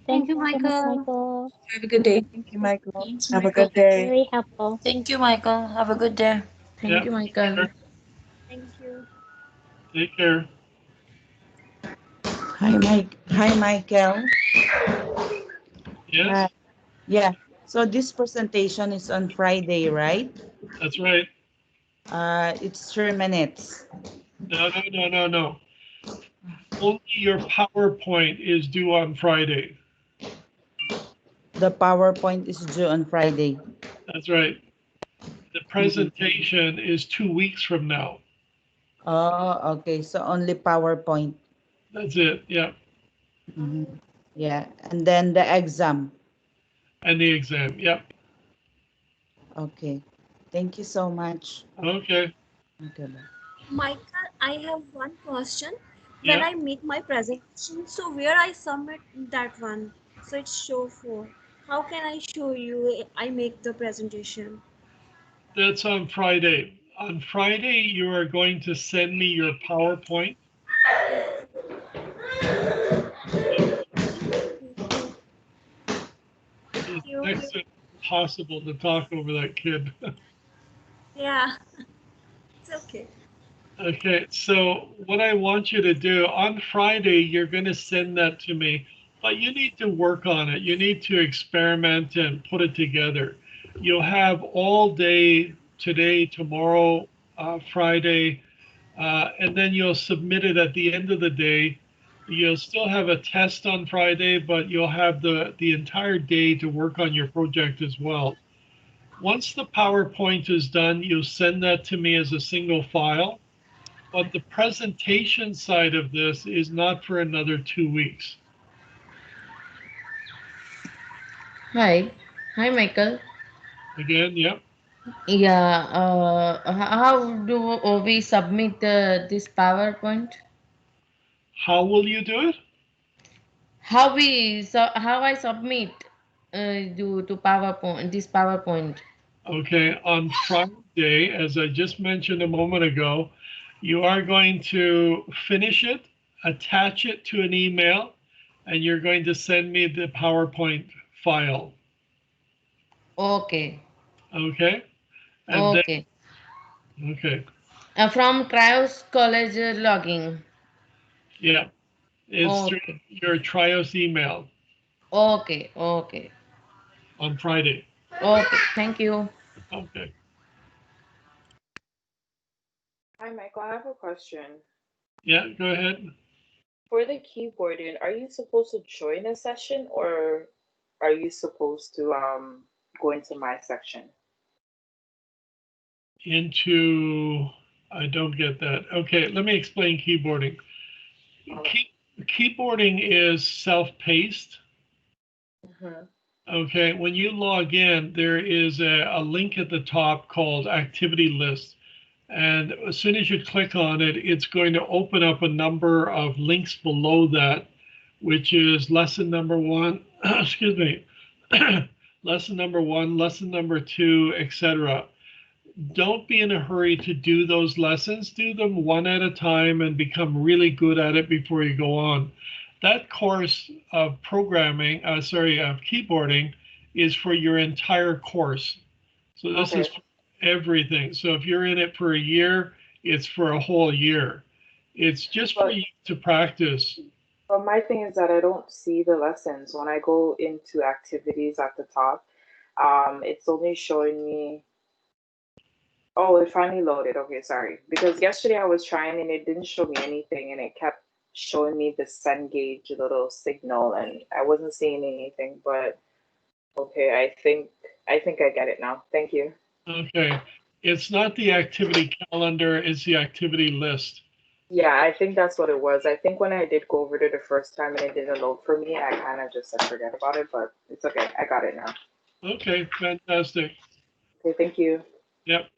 Thank you, Thanks so much, Michael. Michael. Have a good day. Thank you, Michael. Thanks, Have a Michael. good day. Very helpful. Thank you, Michael. Have a good day. Thank Yeah. you, Michael. Thank you. Take care. Hi, Mike. Hi, Michael. Yes, Yeah. So this presentation is on Friday, right? that's right. It's 3 minutes. No. Only your PowerPoint is due on Friday. The PowerPoint is due on Friday. That's right. The presentation is 2 weeks from now. Oh, okay. So only PowerPoint. That's it. Yeah. Yeah. And then the exam. And the exam. Yep. Okay. Thank you so much. Okay. Okay. Bye. Michael, I have one question. When Yeah. I make my presentation, so where I submit that one, so it's show for. How can I show you I make the presentation? That's on Friday. On Friday, you are going to send me your PowerPoint. It's You, next to impossible to talk over that kid. yeah, it's okay. Okay, so what I want you to do on Friday, you're going to send that to me, but you need to work on it. You need to experiment and put it together. You'll have all day today, tomorrow, Friday, and then you'll submit it at the end of the day. You'll still have a test on Friday, but you'll have the entire day to work on your project as well. Once the PowerPoint is done, you'll send that to me as a single file. But the presentation side of this is not for another 2 weeks. Hi. Hi, Michael. Again, yep. Yeah. How do we submit this PowerPoint? How will you do it? How I submit to PowerPoint this PowerPoint? Okay, on Friday, as I just mentioned a moment ago, you are going to finish it, attach it to an email, and you're going to send me the PowerPoint file. Okay. Okay? And Okay. then, okay. From Trios College logging. Yeah. It's through Okay. your Trios email Okay. Okay. on Friday. Okay. Thank you. Okay. Hi, Michael. I have a question. Yeah, go ahead. For the keyboarding, are you supposed to join a session or are you supposed to go into my section? I don't get that. Okay, let me explain keyboarding. Keyboarding is self-paced. Okay, when you log in, there is a link at the top called Activity List. And as soon as you click on it, it's going to open up a number of links below that, which is lesson number one, excuse me, lesson number one, lesson number two, etc. Don't be in a hurry to do those lessons. Do them one at a time and become really good at it before you go on. That course of programming, of keyboarding, is for your entire course. So this is for everything. So if you're in it for a year, it's for a whole year. It's just for you to practice. But my thing is that I don't see the lessons. When I go into activities at the top, it's only showing me. Oh, it finally loaded. Okay, sorry. Because yesterday I was trying and it didn't show me anything and it kept showing me the Cengage little signal and I wasn't seeing anything, but okay, I think I get it now. Thank you. Okay. It's not the activity calendar, it's the activity list. Yeah, I think that's what it was. I think when I did go over there the first time and it didn't load for me, I kind of just said forget about it, but it's okay. I got it now. Okay, fantastic. Okay, thank you. Yep.